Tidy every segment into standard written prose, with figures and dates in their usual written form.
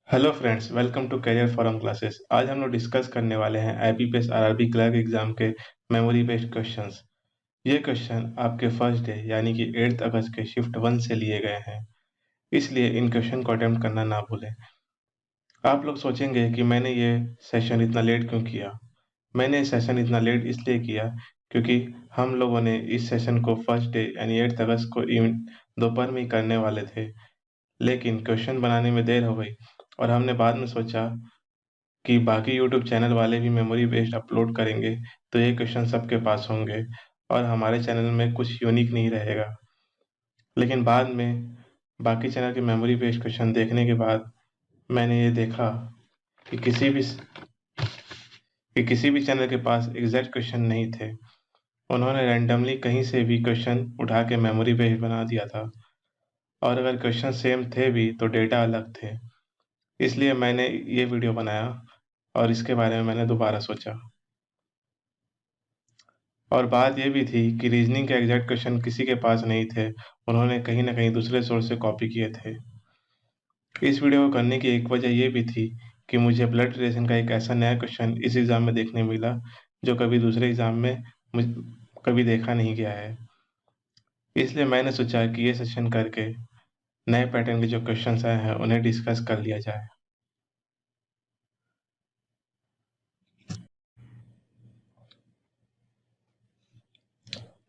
Hello friends, welcome to career forum classes. आज हम लोग डिस्कस करने वाले हैं आईबीपीएस आरआरबी क्लर्क एग्जाम के मेमोरी बेस्ड क्वेश्चंस। ये क्वेश्चन आपके फर्स्ट डे यानी कि 8 अगस्त के शिफ्ट 1 से लिए गए हैं, इसलिए इन क्वेश्चन को अटेम्प्ट करना ना भूलें। आप लोग सोचेंगे कि मैंने ये सेशन इतना लेट क्यों किया। मैंने ये सेशन इतना लेट इसलिए किया क्योंकि हम लोगों ने इस सेशन को फर्स्ट डे यानी 8 अगस्त को दोपहर में ही करने वाले थे, लेकिन क्वेश्चन बनाने में देर हो गई और हमने बाद में सोचा कि बाकी यूट्यूब चैनल वाले भी मेमोरी बेस्ड अपलोड करेंगे, तो ये क्वेश्चन सबके पास होंगे और हमारे चैनल में कुछ यूनिक नहीं रहेगा। लेकिन बाद में बाकी चैनल के मेमोरी बेस्ड क्वेश्चन देखने के बाद मैंने ये देखा कि किसी भी चैनल के पास एग्जैक्ट क्वेश्चन नहीं थे। उन्होंने रैंडमली कहीं से भी क्वेश्चन उठा के मेमोरी बेस्ड बना दिया था, और अगर क्वेश्चन सेम थे भी तो डेटा अलग थे। इसलिए मैंने ये वीडियो बनाया और इसके बारे में मैंने दोबारा सोचा। और बात ये भी थी कि रीजनिंग के एग्जैक्ट क्वेश्चन किसी के पास नहीं थे, उन्होंने कहीं ना कहीं दूसरे सोर्स से कॉपी किए थे। इस वीडियो को करने की एक वजह ये भी थी कि मुझे ब्लड रिलेशन का एक ऐसा नया क्वेश्चन इस एग्ज़ाम में देखने मिला जो कभी दूसरे एग्ज़ाम में मुझ कभी देखा नहीं गया है। इसलिए मैंने सोचा कि ये सेशन करके नए पैटर्न के जो क्वेश्चंस आए हैं उन्हें डिस्कस कर लिया जाए।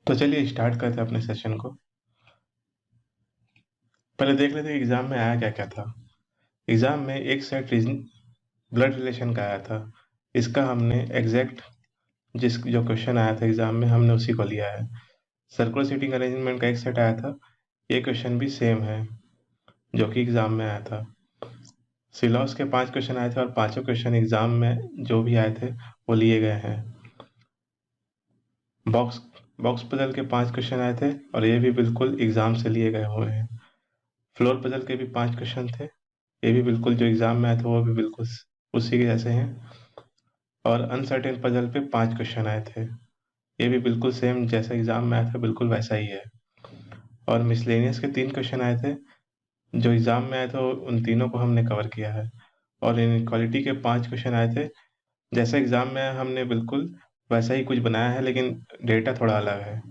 तो चलिए स्टार्ट करते हैं अपने सेशन को। पहले देख लेते हैं एग्ज़ाम में आया क्या क्या था। एग्ज़ाम में एक सेट रीजन ब्लड रिलेशन का आया था। इसका हमने एग्जैक्ट जिस जो क्वेश्चन आया था एग्जाम में हमने उसी को लिया है। सर्कुलर सीटिंग अरेंजमेंट का एक सेट आया था, ये क्वेश्चन भी सेम है जो कि एग्जाम में आया था। सिलॉस के 5 क्वेश्चन आए थे और पांचों क्वेश्चन एग्जाम में जो भी आए थे वो लिए गए हैं। बॉक्स बॉक्स पजल के 5 क्वेश्चन आए थे और ये भी बिल्कुल एग्जाम से लिए गए हुए हैं। फ्लोर पजल के भी 5 क्वेश्चन थे, ये भी बिल्कुल जो एग्जाम में आए थे वो भी बिल्कुल उसी के जैसे हैं। और अनसर्टेन पजल पे 5 क्वेश्चन आए थे, ये भी बिल्कुल सेम जैसा एग्जाम में आया था बिल्कुल वैसा ही है। और मिसलेनियस के 3 क्वेश्चन आए थे, जो एग्जाम में आए थे उन तीनों को हमने कवर किया है। और इनइक्वालिटी के 5 क्वेश्चन आए थे, जैसा एग्जाम में आया हमने बिल्कुल वैसा ही कुछ बनाया है, लेकिन डेटा थोड़ा अलग है।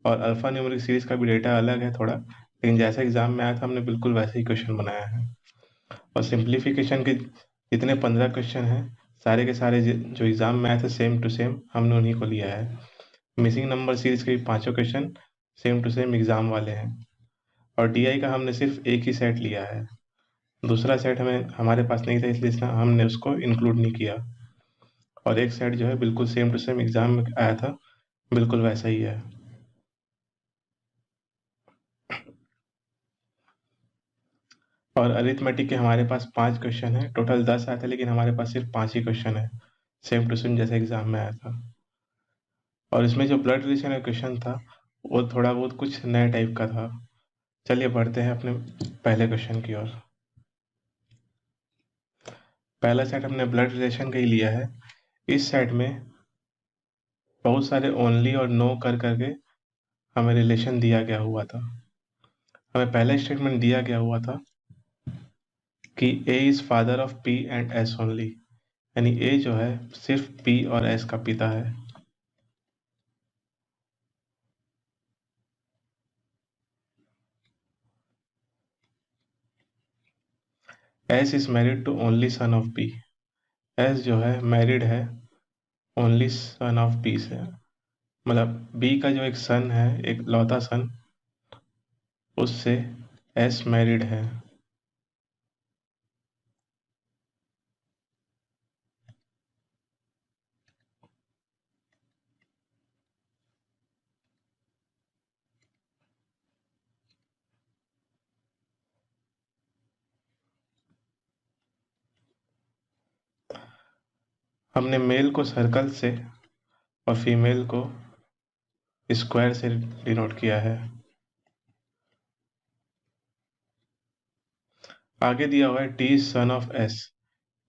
और अल्फा न्यूमेरिक सीरीज का भी डेटा अलग है थोड़ा, लेकिन जैसा एग्जाम में आया था हमने बिल्कुल वैसे ही क्वेश्चन बनाया है। और सिंप्लीफिकेशन के जितने 15 क्वेश्चन हैं, सारे के सारे जो एग्जाम में आए थे सेम टू सेम हमने उन्हीं को लिया है। मिसिंग नंबर सीरीज के भी पांचों question same to same exam वाले हैं। और डीआई का हमने सिर्फ एक ही सेट लिया है, दूसरा सेट हमारे पास नहीं था, इसलिए हमने उसको इंक्लूड नहीं किया। और एक सेट जो है बिल्कुल सेम टू सेम एग्जाम में आया था, बिल्कुल वैसा ही है। और अरिथमेटिक के हमारे पास 5 क्वेश्चन है, टोटल 10 आए थे लेकिन हमारे पास सिर्फ 5 ही क्वेश्चन है, सेम टू सेम जैसे एग्जाम में आया था। और इसमें जो ब्लड रिलेशन का क्वेश्चन था वो थोड़ा बहुत कुछ नए टाइप का था। चलिए बढ़ते हैं अपने पहले क्वेश्चन की ओर। पहला सेट हमने ब्लड रिलेशन का ही लिया है। इस सेट में बहुत सारे ओनली और नो कर करके हमें रिलेशन दिया गया हुआ था। हमें पहला स्टेटमेंट दिया गया हुआ था कि A is father of P and S only, यानी ए जो है सिर्फ पी और एस का पिता है। S is married to only son of P, S जो है मैरिड है ओनली सन ऑफ पी से, मतलब बी का जो एक सन है, एक लौता सन, उससे एस मैरिड है। हमने मेल को सर्कल से और फीमेल को स्क्वायर से डिनोट किया है। आगे दिया हुआ है T son of S,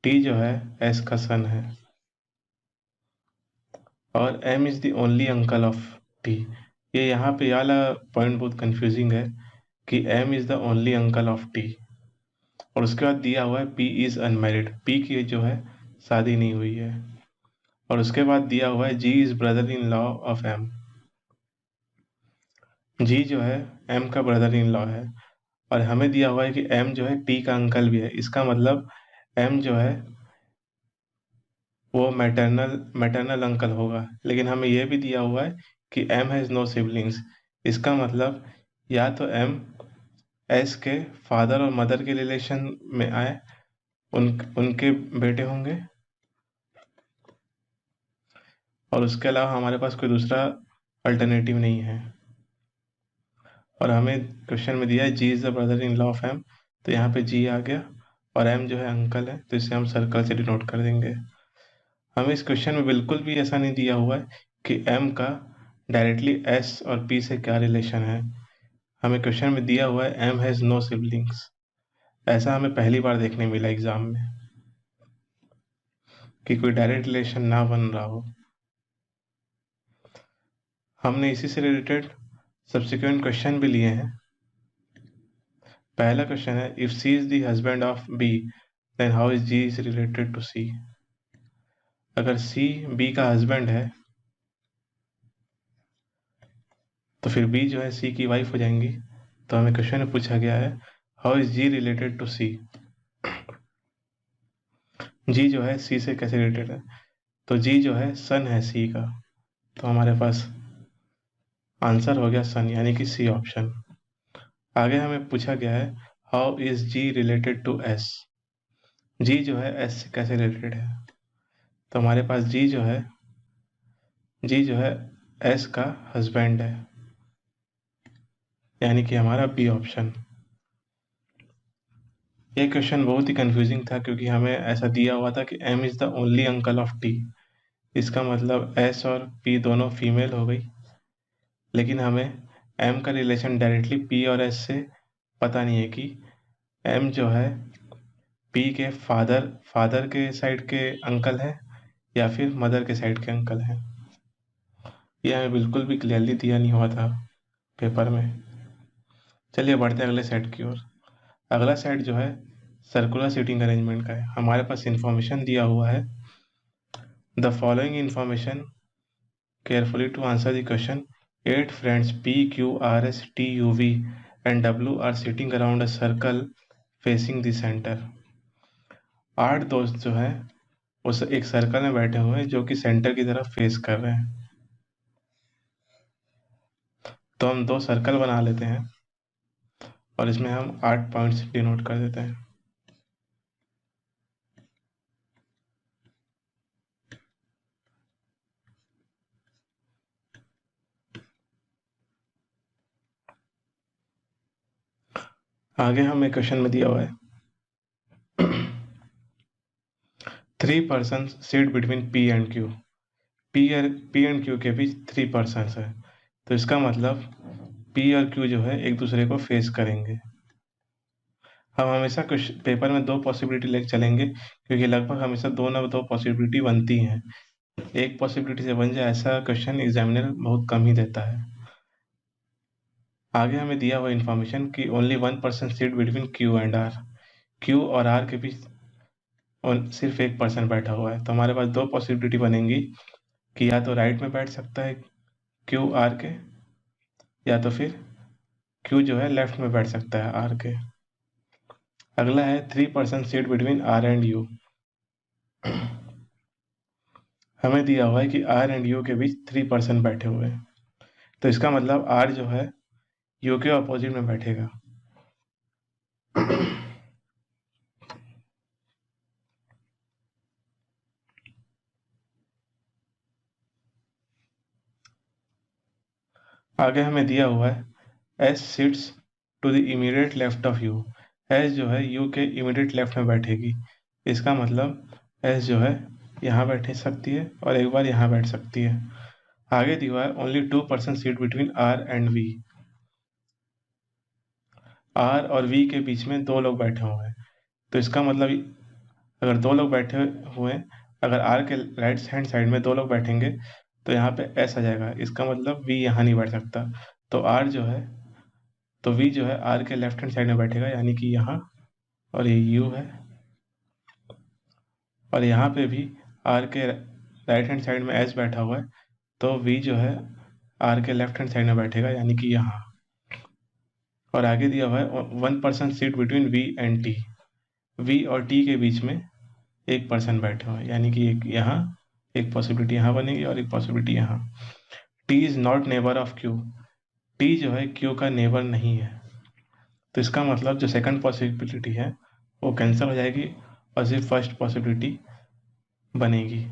T जो है एस का सन है। और M is the only uncle of T, ये यहाँ पे ये वाला पॉइंट बहुत कंफ्यूजिंग है कि M is the only uncle of T. और उसके बाद दिया हुआ है P इज अनमैरिड, P की जो है शादी नहीं हुई है। और उसके बाद दिया हुआ है G is brother in law of M, G जो है M का ब्रदर इन लॉ है। और हमें दिया हुआ है कि M जो है T का अंकल भी है, इसका मतलब M जो है वो मैटरनल मैटरनल अंकल होगा। लेकिन हमें यह भी दिया हुआ है कि M हैज़ नो सिबलिंग्स, इसका मतलब या तो M S के फादर और मदर के रिलेशन में आए, उनके बेटे होंगे, और उसके अलावा हमारे पास कोई दूसरा अल्टरनेटिव नहीं है। और हमें क्वेश्चन में दिया है G is the brother in law of M, तो यहाँ पे जी आ गया, और एम जो है अंकल है, तो इसे हम सर्कल से डिनोट कर देंगे। हमें इस क्वेश्चन में बिल्कुल भी ऐसा नहीं दिया हुआ है कि एम का डायरेक्टली एस और पी से क्या रिलेशन है। हमें क्वेश्चन में दिया हुआ है एम हैज़ नो सिबलिंग्स। ऐसा हमें पहली बार देखने मिला एग्जाम में कि कोई डायरेक्ट रिलेशन ना बन रहा हो। हमने इसी से रिलेटेड सब्सिक्वेंट क्वेश्चन भी लिए हैं। पहला क्वेश्चन है if C is the husband of B then how is G is related to C. अगर सी बी का हस्बैंड है तो फिर बी जो है सी की वाइफ हो जाएंगी। तो हमें क्वेश्चन में पूछा गया है how is G related to C. G जो है सी से कैसे रिलेटेड है, तो जी जो है सन है सी का, तो हमारे पास आंसर हो गया सन, यानी कि सी ऑप्शन। आगे हमें पूछा गया है how is G related to S. G जो है एस से कैसे रिलेटेड है, तो हमारे पास जी जो है एस का हस्बैंड है, यानी कि हमारा बी ऑप्शन। ये क्वेश्चन बहुत ही कंफ्यूजिंग था क्योंकि हमें ऐसा दिया हुआ था कि M is the only uncle of T, इसका मतलब एस और पी दोनों फीमेल हो गई। लेकिन हमें एम का रिलेशन डायरेक्टली पी और एस से पता नहीं है कि एम जो है पी के फादर के साइड के अंकल है या फिर मदर के साइड के अंकल हैं। ये हमें बिल्कुल भी क्लियरली दिया नहीं हुआ था पेपर में। चलिए बढ़ते हैं अगले सेट की ओर। अगला सेट जो है सर्कुलर सीटिंग अरेंजमेंट का है। हमारे पास इंफॉर्मेशन दिया हुआ है the following information carefully to answer the question. 8 friends P, Q, R, S, T, U, V and W are sitting around a circle facing the center। 8 दोस्त जो हैं उस एक सर्कल में बैठे हुए हैं जो कि सेंटर की तरफ फेस कर रहे हैं। तो हम 2 सर्कल बना लेते हैं और इसमें हम 8 पॉइंट्स डिनोट कर देते हैं। आगे हमें क्वेश्चन में दिया हुआ है 3 persons sit between P and Q। P and Q के बीच 3 persons है, तो इसका मतलब P और Q जो है एक दूसरे को फेस करेंगे। हम हमेशा कुछ पेपर में 2 पॉसिबिलिटी लेके चलेंगे क्योंकि लगभग हमेशा 2 ना 2 पॉसिबिलिटी बनती हैं। एक पॉसिबिलिटी से बन जाए ऐसा क्वेश्चन एग्जामिनर बहुत कम ही देता है। आगे हमें दिया हुआ इन्फॉर्मेशन कि only 1 person seat between Q and R। Q और R के बीच सिर्फ एक पर्सन बैठा हुआ है, तो हमारे पास 2 पॉसिबिलिटी बनेंगी कि या तो राइट में बैठ सकता है Q R के, या तो फिर Q जो है लेफ्ट में बैठ सकता है R के। अगला है 3 person seat between R and U। हमें दिया हुआ है कि R एंड U के बीच 3 पर्सन बैठे हुए हैं, तो इसका मतलब R जो है U के अपोजिट में बैठेगा। आगे हमें दिया हुआ है S sits to the immediate left of U। S जो है U के इमीडिएट लेफ्ट में बैठेगी, इसका मतलब S जो है यहाँ बैठ सकती है और एक बार यहाँ बैठ सकती है। आगे दिया हुआ है only 2 person seat between R and V। R और V के बीच में 2 लोग बैठे हुए हैं, तो इसका मतलब अगर 2 लोग बैठे हुए हैं, अगर R के राइट हैंड साइड में 2 लोग बैठेंगे तो यहाँ पे S आ जाएगा, इसका मतलब V यहाँ नहीं बैठ सकता। तो V जो है R के लेफ्ट हैंड साइड में बैठेगा, यानी कि यहाँ और ये यू है, और यहाँ पे भी आर के राइट हैंड साइड में एस बैठा हुआ है, तो वी जो है आर के लेफ्ट हैंड साइड में बैठेगा, यानी कि यहाँ। और आगे दिया हुआ है 1% seat between V and T, V और टी के बीच में 1% बैठा हुआ है, यानी कि एक यहाँ, एक पॉसिबिलिटी यहाँ बनेगी और एक पॉसिबिलिटी यहाँ। T is not neighbour of Q, T जो है क्यू का नेबर नहीं है, तो इसका मतलब जो सेकंड पॉसिबिलिटी है वो कैंसिल हो जाएगी और सिर्फ फर्स्ट पॉसिबिलिटी बनेगी।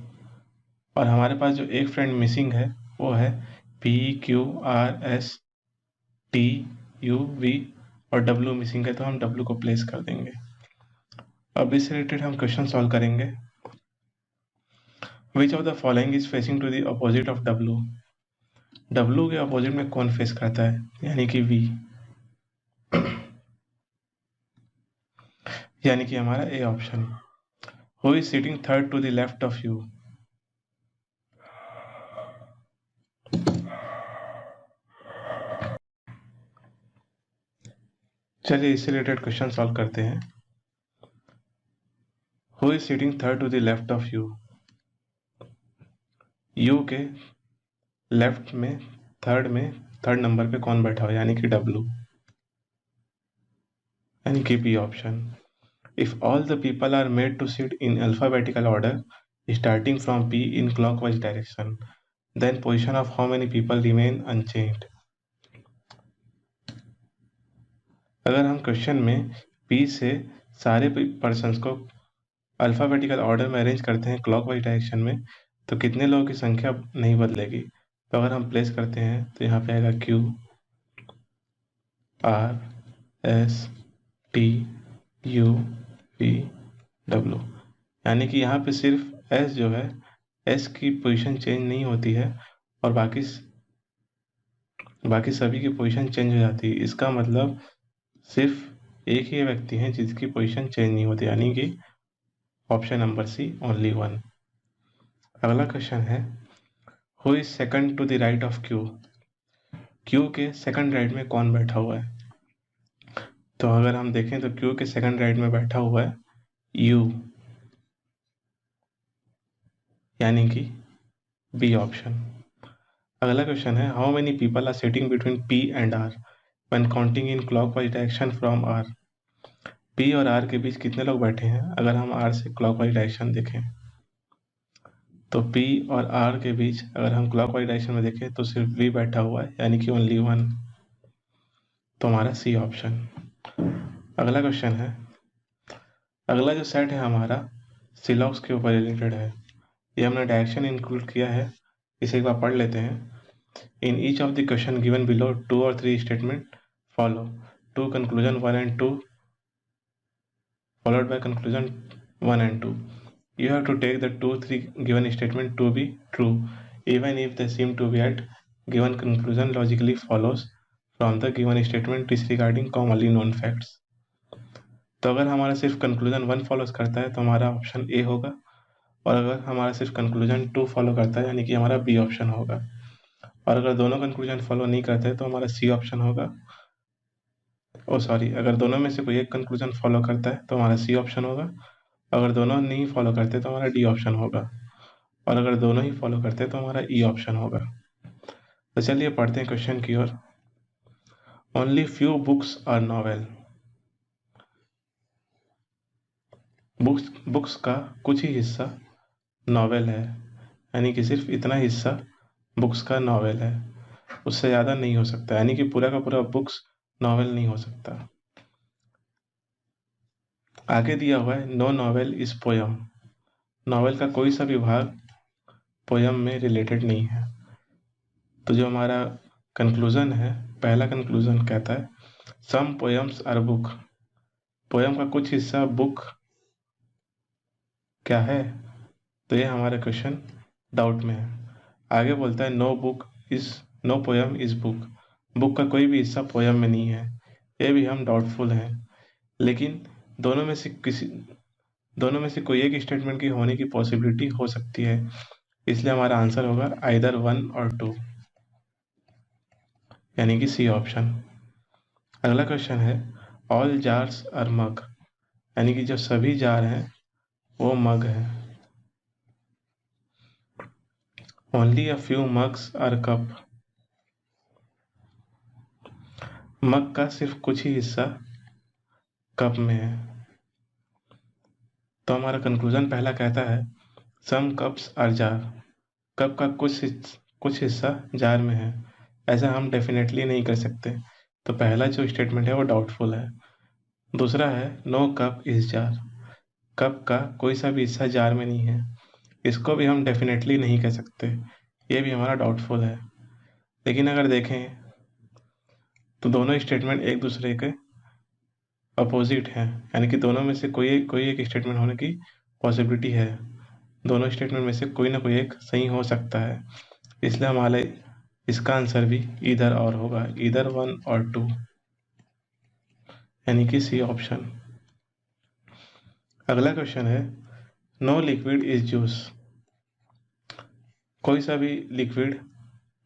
और हमारे पास जो एक फ्रेंड मिसिंग है वो है P Q R S T U V, और डब्ल्यू मिसिंग है, तो हम डब्ल्यू को प्लेस कर देंगे। अब इससे रिलेटेड हम क्वेश्चन सॉल्व करेंगे। Which of the following is facing to the opposite of W, W के अपोजिट में कौन फेस करता है, यानी कि वी, यानी कि हमारा A option. Who is sitting third to the left of U, चलिए इससे रिलेटेड क्वेश्चन सॉल्व करते हैं। Who is sitting third to the left of U, U के लेफ्ट में थर्ड नंबर पे कौन बैठा हुआ है, यानी कि डब्ल्यू, यानी कि B option. If all the people are made to sit in alphabetical order starting from P in clockwise direction, then position of how many people remain unchanged। अगर हम क्वेश्चन में पी से सारे पर्सन्स को alphabetical order में arrange करते हैं clockwise direction में, तो कितने लोगों की संख्या नहीं बदलेगी। तो अगर हम प्लेस करते हैं तो यहाँ पे आएगा Q R S T U V W, यानी कि यहाँ पे सिर्फ एस जो है, एस की पोजीशन चेंज नहीं होती है और बाकी सभी की पोजीशन चेंज हो जाती है। इसका मतलब सिर्फ एक ही व्यक्ति है जिसकी पोजीशन चेंज नहीं होती, यानी कि option number C only one. अगला क्वेश्चन है who is second to the right of Q, Q के सेकंड राइट में कौन बैठा हुआ है। तो अगर हम देखें तो क्यू के सेकंड राइट में बैठा हुआ है यू, यानी कि बी ऑप्शन। अगला क्वेश्चन है how many people are sitting between P and R when counting in clockwise direction from R, P और आर के बीच कितने लोग बैठे हैं अगर हम आर से क्लॉकवाइज डायरेक्शन देखें। तो P और R के बीच अगर हम क्लॉकवाइज डायरेक्शन में देखें तो सिर्फ V बैठा हुआ है, यानी कि ओनली वन, तो हमारा सी ऑप्शन। अगला क्वेश्चन है, अगला जो सेट है हमारा सिलॉक्स के ऊपर रिलेटेड है, ये हमने डायरेक्शन इंक्लूड किया है, इसे एक बार पढ़ लेते हैं। In each of the question given below 2 और 3 statement follow to conclusion 1 and 2 followed by conclusion 1 and 2. You have to take the 2-3 given statement to be true, even if they seem to be at given conclusion logically follows from the given statement disregarding commonly known facts। तो अगर हमारा सिर्फ conclusion 1 follows करता है तो हमारा option A होगा, और अगर हमारा सिर्फ कंक्लूजन 2 फॉलो करता है यानी कि हमारा बी ऑप्शन होगा, और अगर दोनों कंक्लूजन फॉलो नहीं करते तो हमारा सी ऑप्शन होगा। अगर दोनों में से कोई एक कंक्लूजन फॉलो करता है तो हमारा सी ऑप्शन होगा, अगर दोनों नहीं फॉलो करते तो हमारा डी ऑप्शन होगा, और अगर दोनों ही फॉलो करते तो हमारा ई ऑप्शन होगा। तो चलिए पढ़ते हैं क्वेश्चन की ओर। Only few books are novel, books का कुछ ही हिस्सा नॉवेल है, यानी कि सिर्फ इतना हिस्सा बुक्स का नॉवेल है, उससे ज़्यादा नहीं हो सकता, यानी कि पूरा का पूरा बुक्स नॉवेल नहीं हो सकता। आगे दिया हुआ है no novel is poem, novel का कोई सा भी भाग पोयम में रिलेटेड नहीं है। तो जो हमारा कंक्लूजन है, पहला कंक्लूजन कहता है सम पोयम्स आर बुक, पोयम का कुछ हिस्सा बुक क्या है, तो ये हमारा क्वेश्चन डाउट में है। आगे बोलता है no poem is book, book का कोई भी हिस्सा पोयम में नहीं है, ये भी हम डाउटफुल हैं। लेकिन दोनों में से कोई एक स्टेटमेंट की होने की पॉसिबिलिटी हो सकती है, इसलिए हमारा आंसर होगा आइदर 1 और 2, यानी कि सी ऑप्शन। अगला क्वेश्चन है ऑल जार्स आर मग, यानी कि जो सभी जार हैं वो मग है। Only a few mugs are cup. Mug का सिर्फ कुछ ही हिस्सा कप में है। तो हमारा कंक्लूजन पहला कहता है सम कप्स आर जार। कप का कुछ हिस्सा जार में है। ऐसा हम डेफिनेटली नहीं कर सकते। तो पहला जो स्टेटमेंट है वो डाउटफुल है। दूसरा है no cup is jar. Cup का कोई सा भी हिस्सा जार में नहीं है। इसको भी हम डेफिनेटली नहीं कह सकते। ये भी हमारा डाउटफुल है। लेकिन अगर देखें तो दोनों स्टेटमेंट एक दूसरे के अपोजिट हैं। यानी कि दोनों में से कोई एक स्टेटमेंट होने की पॉसिबिलिटी है। दोनों स्टेटमेंट में से कोई ना कोई एक सही हो सकता है। इसलिए हमारे इसका आंसर भी इधर और होगा, इधर 1 और 2, यानी कि सी ऑप्शन। अगला क्वेश्चन है नो लिक्विड इज जूस। कोई सा भी लिक्विड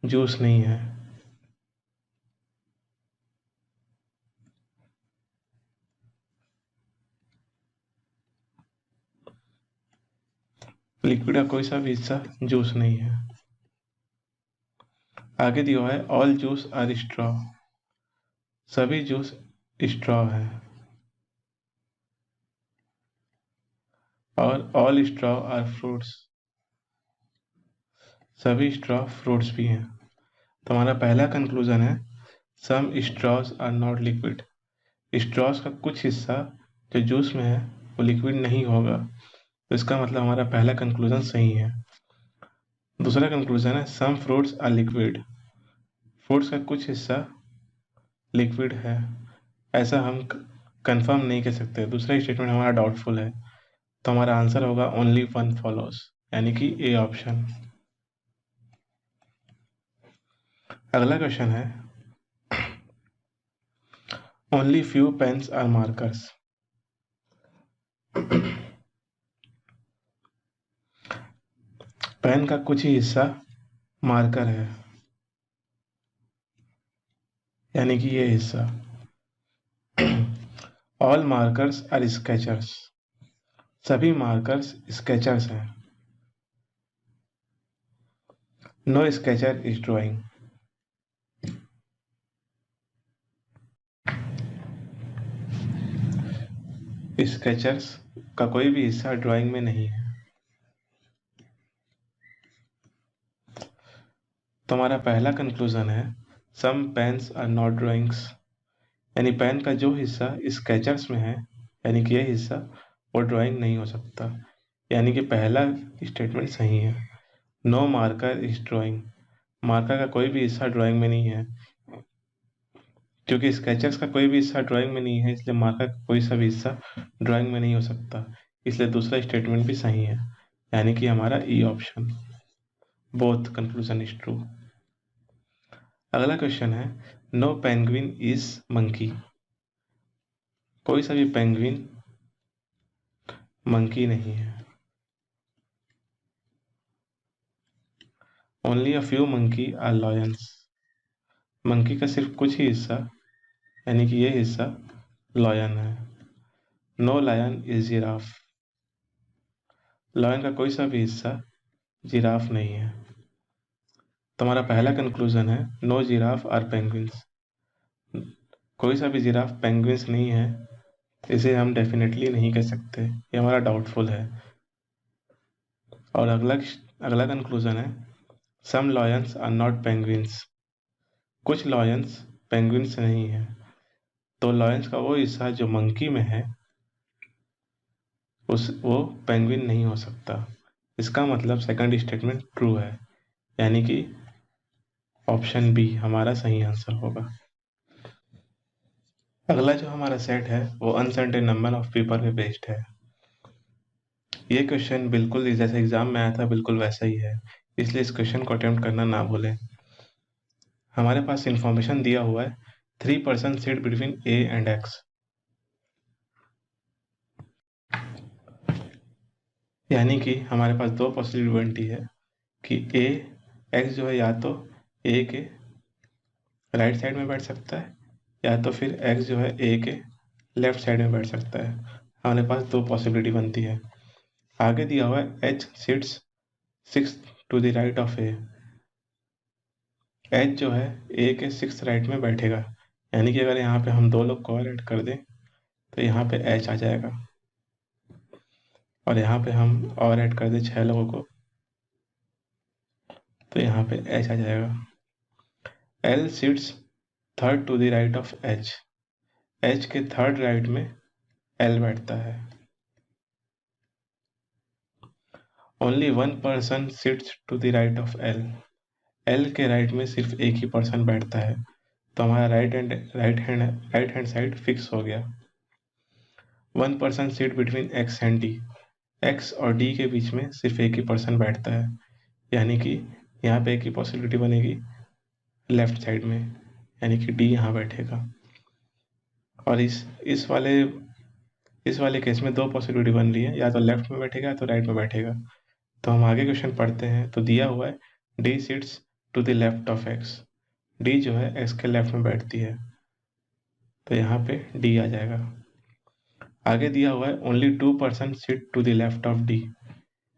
जूस नहीं है। लिक्विड का कोई सा भी हिस्सा जूस नहीं है। आगे दिया है ऑल जूस आर स्ट्रॉ। सभी जूस स्ट्रॉ है। और ऑल स्ट्रॉ आर फ्रूट्स। सभी स्ट्रॉ फ्रूट्स भी हैं। तो हमारा पहला कंक्लूजन है some straws are not liquid. Straws का कुछ हिस्सा जो जूस में है वो लिक्विड नहीं होगा। तो इसका मतलब हमारा पहला कंक्लूजन सही है। दूसरा कंक्लूजन है some fruits are liquid. Fruits का कुछ हिस्सा लिक्विड है। ऐसा हम कंफर्म नहीं कर सकते। दूसरा स्टेटमेंट हमारा डाउटफुल है। तो हमारा आंसर होगा ओनली वन फॉलोज, यानी कि ए ऑप्शन। अगला क्वेश्चन है only few pens are markers. Pen का कुछ ही हिस्सा मार्कर है, यानी कि ये हिस्सा। All markers are sketchers. सभी मार्कर्स स्केचर्स हैं। No sketcher is drawing. Sketchers का कोई भी हिस्सा ड्राइंग में नहीं है। तो हमारा पहला कंक्लूजन है सम पेन्स आर नॉट ड्राइंग्स। यानी पेन का जो हिस्सा स्केचर्स में है, यानी कि यह हिस्सा वो ड्राइंग नहीं हो सकता। यानी कि पहला स्टेटमेंट सही है। No marker is drawing. Marker का कोई भी हिस्सा ड्राइंग में नहीं है। क्योंकि स्केचर्स का कोई भी हिस्सा ड्राइंग में नहीं है, इसलिए मार्कर का कोई सा भी हिस्सा ड्राइंग में नहीं हो सकता। इसलिए दूसरा स्टेटमेंट भी सही है, यानी कि हमारा E option. Both conclusion is true. अगला क्वेश्चन है नो पेंगुइन इज मंकी। कोई सा भी पेंगुइन मंकी नहीं है। Only a few monkey are lions. Monkey का सिर्फ कुछ ही हिस्सा, यानी कि ये हिस्सा लॉयन है। No lion is giraffe. Lion का कोई सा भी हिस्सा जिराफ नहीं है। तो हमारा पहला कंक्लूजन है नो जिराफ आर पेंगुइन्स। कोई सा भी जिराफ पेंगुइन्स नहीं है। इसे हम डेफिनेटली नहीं कह सकते, ये हमारा डाउटफुल है। और अगला कंक्लूजन है सम लॉयंस आर नॉट पेंगुइन्स। कुछ लॉयंस पेंगुइन्स नहीं है। तो लॉयंस का वो हिस्सा जो मंकी में है वो पेंगुइन नहीं हो सकता। इसका मतलब सेकंड स्टेटमेंट ट्रू है, यानी कि ऑप्शन बी हमारा सही आंसर होगा। अगला जो हमारा सेट है वो अनसर्टेन नंबर ऑफ पीपल पे बेस्ड है। ये क्वेश्चन बिल्कुल जैसे एग्जाम में आया था बिल्कुल वैसा ही है, इसलिए इस क्वेश्चन को अटेम्प्ट करना ना भूलें। हमारे पास इंफॉर्मेशन दिया हुआ है 3% seat between A and x. यानी कि हमारे पास दो पॉसिबिलिटी है कि ए एक्स जो है या तो ए के राइट साइड में बैठ सकता है, या तो फिर एक्स जो है ए के लेफ्ट साइड में बैठ सकता है। हमारे पास दो पॉसिबिलिटी बनती है। आगे दिया हुआ है H sits 6 to the right of A. H जो है ए के 6 राइट में बैठेगा, यानी कि अगर यहाँ पे हम दो लोग को और ऐड कर दें तो यहाँ पे एच आ जाएगा, और यहाँ पे हम और ऐड कर दें 6 लोगों को तो यहाँ पे एच आ जाएगा। L sits third to the right of H. H के थर्ड राइट में एल बैठता है। Only one person sits to the right of L. L के राइट में सिर्फ एक ही पर्सन बैठता है, तो हमारा राइट हैंड साइड फिक्स हो गया। One person seat between X and D. X और डी के बीच में सिर्फ एक ही पर्सन बैठता है, यानी कि यहाँ पे एक ही पॉसिबिलिटी बनेगी लेफ्ट साइड में, यानी कि डी यहाँ बैठेगा। और इस वाले केस में दो पॉसिबिलिटी बन रही है, या तो लेफ्ट में बैठेगा या तो राइट में बैठेगा। तो हम आगे क्वेश्चन पढ़ते हैं। तो दिया हुआ है D sits to the left of X. D जो है एक्स के लेफ्ट में बैठती है, तो यहाँ पे डी आ जाएगा। आगे दिया हुआ है only 2 person sit to the left of D,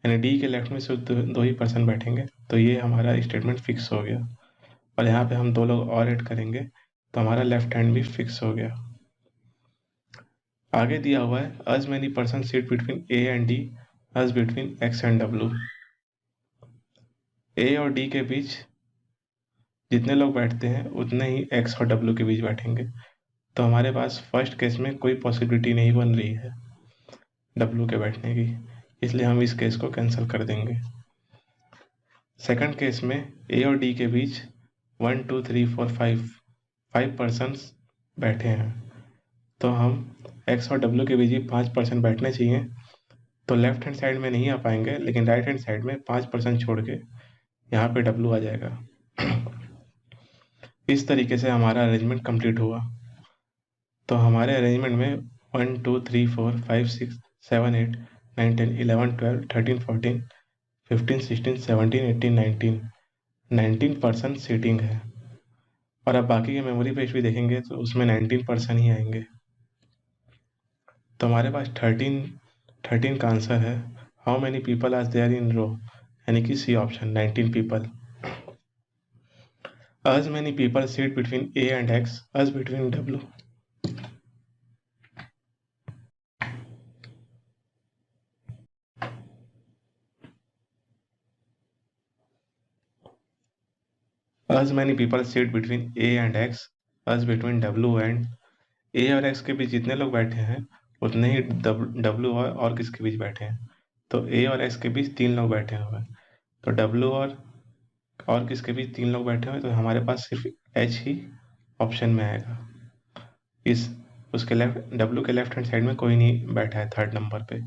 यानी डी के लेफ्ट में सिर्फ दो ही पर्सन बैठेंगे, तो ये हमारा स्टेटमेंट फिक्स हो गया। और यहाँ पे हम दो लोग और ऐड करेंगे तो हमारा लेफ्ट हैंड भी फिक्स हो गया। आगे दिया हुआ है as many person sit between A and D as between X and W. A और डी के बीच जितने लोग बैठते हैं उतने ही एक्स और डब्ल्यू के बीच बैठेंगे, तो हमारे पास फर्स्ट केस में कोई पॉसिबिलिटी नहीं बन रही है डब्ल्यू के बैठने की, इसलिए हम इस केस को कैंसिल कर देंगे। सेकंड केस में ए और डी के बीच 1 2 3 4 5 पर्सन्स बैठे हैं, तो हम एक्स और डब्ल्यू के बीच भी 5 पर्सन बैठने चाहिए, तो लेफ्ट हैंड साइड में नहीं आ पाएंगे, लेकिन राइट हैंड साइड में 5 पर्सन छोड़ के यहाँ पे डब्ल्यू आ जाएगा। इस तरीके से हमारा अरेंजमेंट कंप्लीट हुआ। तो हमारे अरेंजमेंट में 1 2 3 4 5 6 7 8 9 10 11 12 13 14 15 16 17 18 19 पर्सन सीटिंग है। और अब बाकी के मेमोरी पेज भी देखेंगे तो उसमें 19 पर्सन ही आएंगे, तो हमारे पास 13 का आंसर है how many people are there in row, यानी कि C option 19 people. as many people sit between a and x as between w। as many people sit between a and x as between w and a और x के बीच जितने लोग बैठे हैं उतने ही w और किसके बीच बैठे हैं, तो a और x के बीच 3 लोग बैठे हुए हैं, तो w और किसके बीच 3 लोग बैठे हुए, तो हमारे पास सिर्फ h ही ऑप्शन में आएगा। उसके w के लेफ्ट हैंड साइड में कोई नहीं बैठा है थर्ड नंबर पे,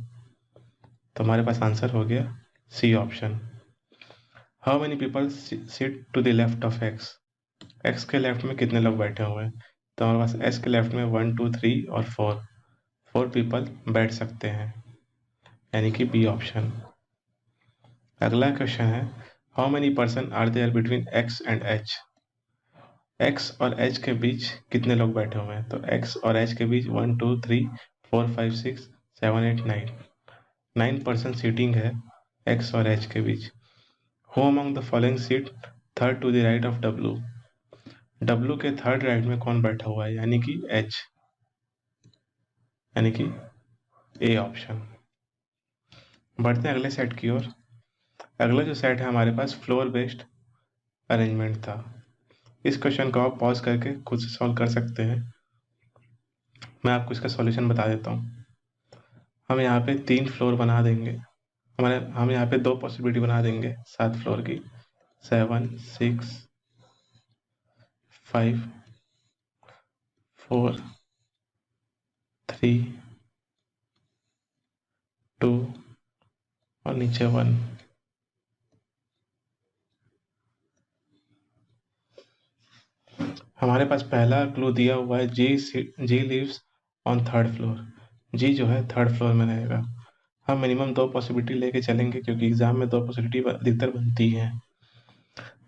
तो हमारे पास आंसर हो गया C option. How many people sit to the left of X. X के लेफ्ट में कितने लोग बैठे हुए हैं, तो हमारे पास एक्स के लेफ्ट में 1 2 3 और 4 पीपल बैठ सकते हैं, यानी कि बी ऑप्शन। अगला क्वेश्चन है how many person are there between X and H. X और एच के बीच कितने लोग बैठे हुए हैं, तो एक्स और एच के बीच 1 2 3 4 5 6 7 8 9 पर्सन सीटिंग है एक्स और एच के बीच। Who among the following seat third to the right of W। W के थर्ड राइट में कौन बैठा हुआ है, यानी कि H, यानी कि A ऑप्शन। बढ़ते हैं अगले सेट की ओर। अगला जो सेट है हमारे पास फ्लोर बेस्ड अरेंजमेंट था। इस क्वेश्चन को आप पॉज करके खुद से सॉल्व कर सकते हैं। मैं आपको इसका सॉल्यूशन बता देता हूँ। हम यहाँ पे 3 फ्लोर बना देंगे, हम यहाँ पे 2 पॉसिबिलिटी बना देंगे 7 फ्लोर की, 7 6 5 4 3 2 और नीचे 1। हमारे पास पहला क्लू दिया हुआ है जी लिव्स ऑन थर्ड फ्लोर। जी जो है थर्ड फ्लोर में रहेगा। हम मिनिमम 2 पॉसिबिलिटी लेके चलेंगे, क्योंकि एग्जाम में 2 पॉसिबिलिटी अधिकतर बनती है।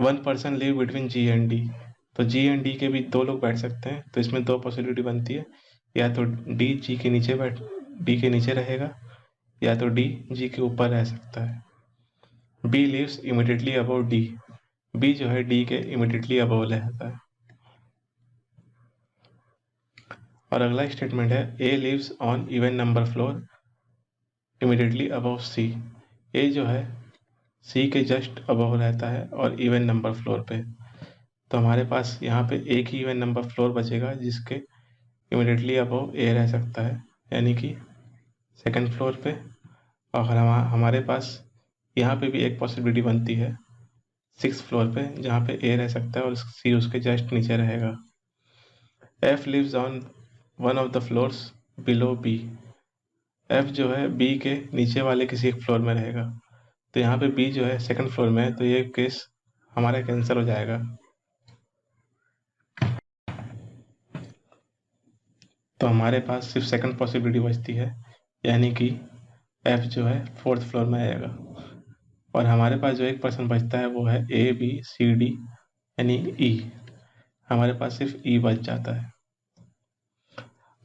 1 person live between G and D, तो जी एंड डी के बीच 2 लोग बैठ सकते हैं, तो इसमें 2 पॉसिबिलिटी बनती है, या तो डी जी के नीचे डी के नीचे रहेगा, या तो डी जी के ऊपर रह सकता है। B lives immediately above D, B जो है डी के इमिडिएटली अबव रहता है। और अगला स्टेटमेंट है A lives on even number floor immediately above C, A जो है सी के जस्ट अबव रहता है और इवन नंबर फ्लोर पे। तो हमारे पास यहाँ पे एक ही इवन नंबर फ्लोर बचेगा जिसके इमिडिएटली अबव ए रह सकता है, यानी कि सेकंड फ्लोर पे। और हमारे पास यहाँ पे भी एक पॉसिबिलिटी बनती है सिक्स फ्लोर पे, जहाँ पे ए रह सकता है और सी उसके जस्ट नीचे रहेगा। F lives on one of the floors below B, F जो है बी के नीचे वाले किसी एक फ्लोर में रहेगा। तो यहाँ पे बी जो है सेकंड फ्लोर में है, तो ये केस हमारा कैंसिल हो जाएगा। तो हमारे पास सिर्फ सेकंड पॉसिबिलिटी बचती है, यानी कि एफ जो है फोर्थ फ्लोर में आएगा। और हमारे पास जो एक पर्सन बचता है वो है ए बी सी डी यानी ई, हमारे पास सिर्फ ई बच जाता है।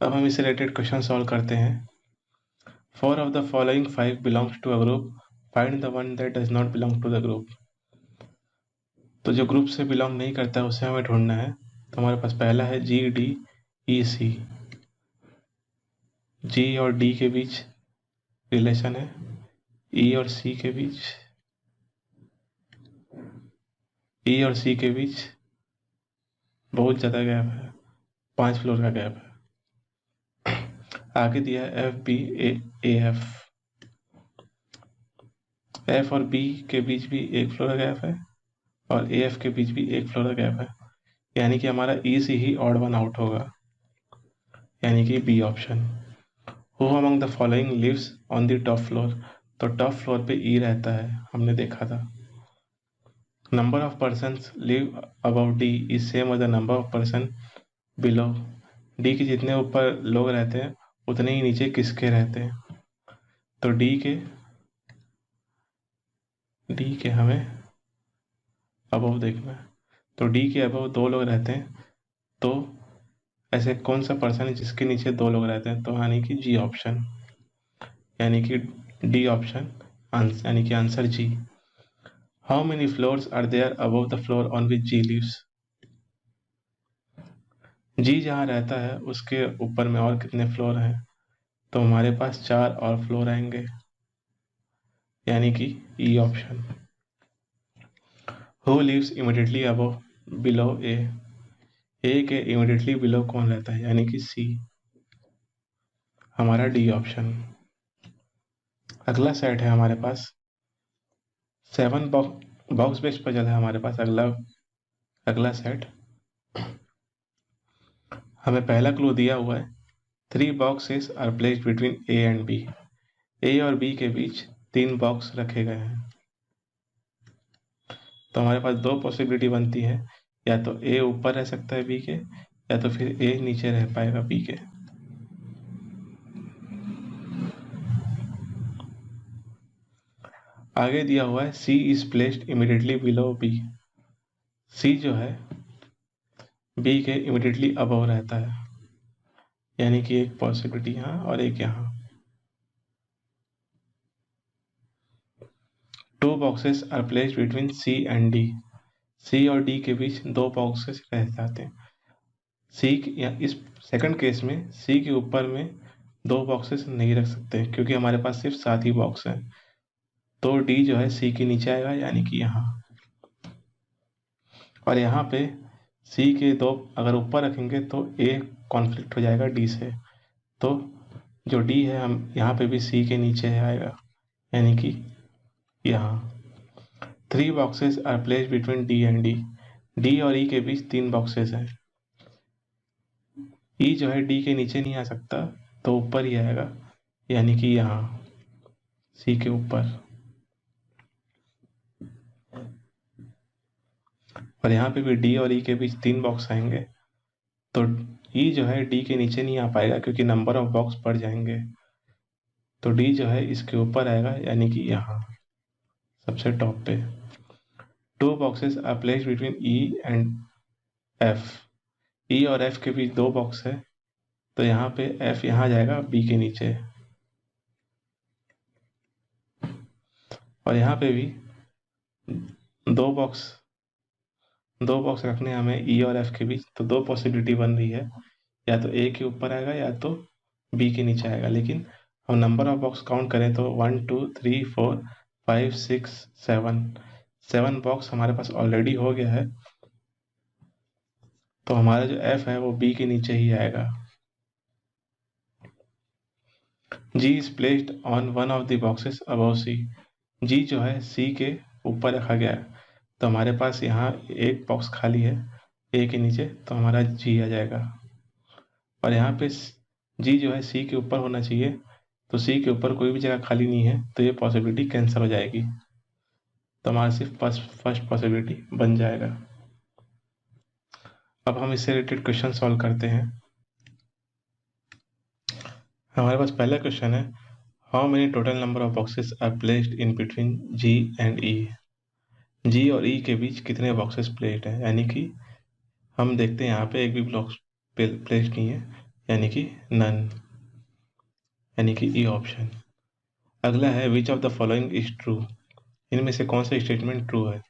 अब हम इससे रिलेटेड क्वेश्चन सॉल्व करते हैं। 4 of the following 5 belongs to a group, find the one that does not belong to the group। तो जो ग्रुप से बिलोंग नहीं करता है उसे हमें ढूंढना है। तो हमारे पास पहला है जी डी ई सी, जी और डी के बीच रिलेशन है, ई और सी के बीच, ई और सी के बीच बहुत ज़्यादा गैप है, 5 फ्लोर का गैप है। आगे दिया है F B A F, F और बी के बीच भी एक फ्लोर का गैप है और ए एफ के बीच भी एक फ्लोर का गैप है, यानी कि हमारा ई से ही ऑड वन आउट होगा, यानी कि B option. Who among the following lives on the top floor, तो टॉप फ्लोर पे ई रहता है, हमने देखा था। Number of person live about D is same as the number of person below, D के जितने ऊपर लोग रहते हैं उतने ही नीचे किसके रहते हैं। तो डी के हमें अबव देखना है, तो डी के अबव 2 लोग रहते हैं, तो ऐसे कौन सा पर्सन है जिसके नीचे 2 लोग रहते हैं, तो यानी कि जी ऑप्शन, यानी कि डी ऑप्शन यानी कि answer G. How many floors are there above the floor on which G lives, G जहाँ रहता है उसके ऊपर में और कितने फ्लोर हैं, तो हमारे पास 4 और फ्लोर आएंगे, यानी कि E option. Who lives immediately above below A, A के इमिडिएटली बिलो कौन रहता है, यानी कि सी, हमारा डी ऑप्शन। अगला सेट है हमारे पास 7 बॉक्स बेस्ड पजल है हमारे पास। अगला सेट हमें पहला क्लू दिया हुआ है 3 boxes are placed between A and B, A और बी के बीच 3 बॉक्स रखे गए हैं। तो हमारे पास 2 पॉसिबिलिटी बनती है, या तो ए ऊपर रह सकता है बी के, या तो फिर ए नीचे रह पाएगा बी के। आगे दिया हुआ है C is placed immediately below B, C जो है बी के इमिडिएटली अबव रहता है, यानी कि एक पॉसिबिलिटी यहाँ और एक यहाँ। 2 boxes are placed between C and D, C और डी के बीच 2 बॉक्सेस रह जाते हैं। सी इस सेकंड केस में सी के ऊपर में 2 बॉक्सेस नहीं रख सकते क्योंकि हमारे पास सिर्फ 7 ही बॉक्स हैं, तो डी जो है सी के नीचे आएगा, यानी कि यहाँ। और यहाँ पे सी के 2 अगर ऊपर रखेंगे तो ए कॉन्फ्लिक्ट हो जाएगा डी से, तो जो डी है हम यहाँ पे भी सी के नीचे आएगा, यानी कि यहाँ। 3 boxes are placed between D and D, D और ई के बीच 3 बॉक्सेस हैं। ई जो है डी के नीचे नहीं आ सकता, तो ऊपर ही आएगा, यानी कि यहाँ सी के ऊपर। और यहाँ पे भी डी और ई के बीच 3 बॉक्स आएंगे, तो ई जो है डी के नीचे नहीं आ पाएगा क्योंकि नंबर ऑफ बॉक्स बढ़ जाएंगे, तो डी जो है इसके ऊपर आएगा, यानी कि यहाँ सबसे टॉप पे। 2 boxes are placed between E and F, E और एफ के बीच 2 बॉक्स है, तो यहाँ पे एफ यहाँ जाएगा बी के नीचे, और यहाँ पे भी दो बॉक्स रखने हैं हमें ई और एफ के बीच, तो दो पॉसिबिलिटी बन रही है, या तो ए के ऊपर आएगा या तो बी के नीचे आएगा। लेकिन हम नंबर ऑफ बॉक्स काउंट करें तो 1 2 3 4 5 6 7 बॉक्स हमारे पास ऑलरेडी हो गया है, तो हमारा जो एफ है वो बी के नीचे ही आएगा। G is placed on one of the boxes above C. G जो है सी के ऊपर रखा गया है, तो हमारे पास यहाँ एक बॉक्स खाली है ए के नीचे, तो हमारा जी आ जाएगा। और यहाँ पे जी जो है सी के ऊपर होना चाहिए, तो सी के ऊपर कोई भी जगह खाली नहीं है, तो ये पॉसिबिलिटी कैंसिल हो जाएगी, तो हमारा सिर्फ फर्स्ट पॉसिबिलिटी बन जाएगा। अब हम इससे रिलेटेड क्वेश्चन सॉल्व करते हैं। हमारे पास पहला क्वेश्चन है, how many total number of boxes are placed in between G and E. G और ई के बीच कितने बॉक्सेस प्लेस्ड हैं, यानी कि हम देखते हैं यहाँ पे एक भी ब्लॉक प्लेस्ड नहीं है, यानी कि नन, यानी कि ई ऑप्शन। अगला है which of the following is true. इनमें से कौन सा स्टेटमेंट ट्रू है।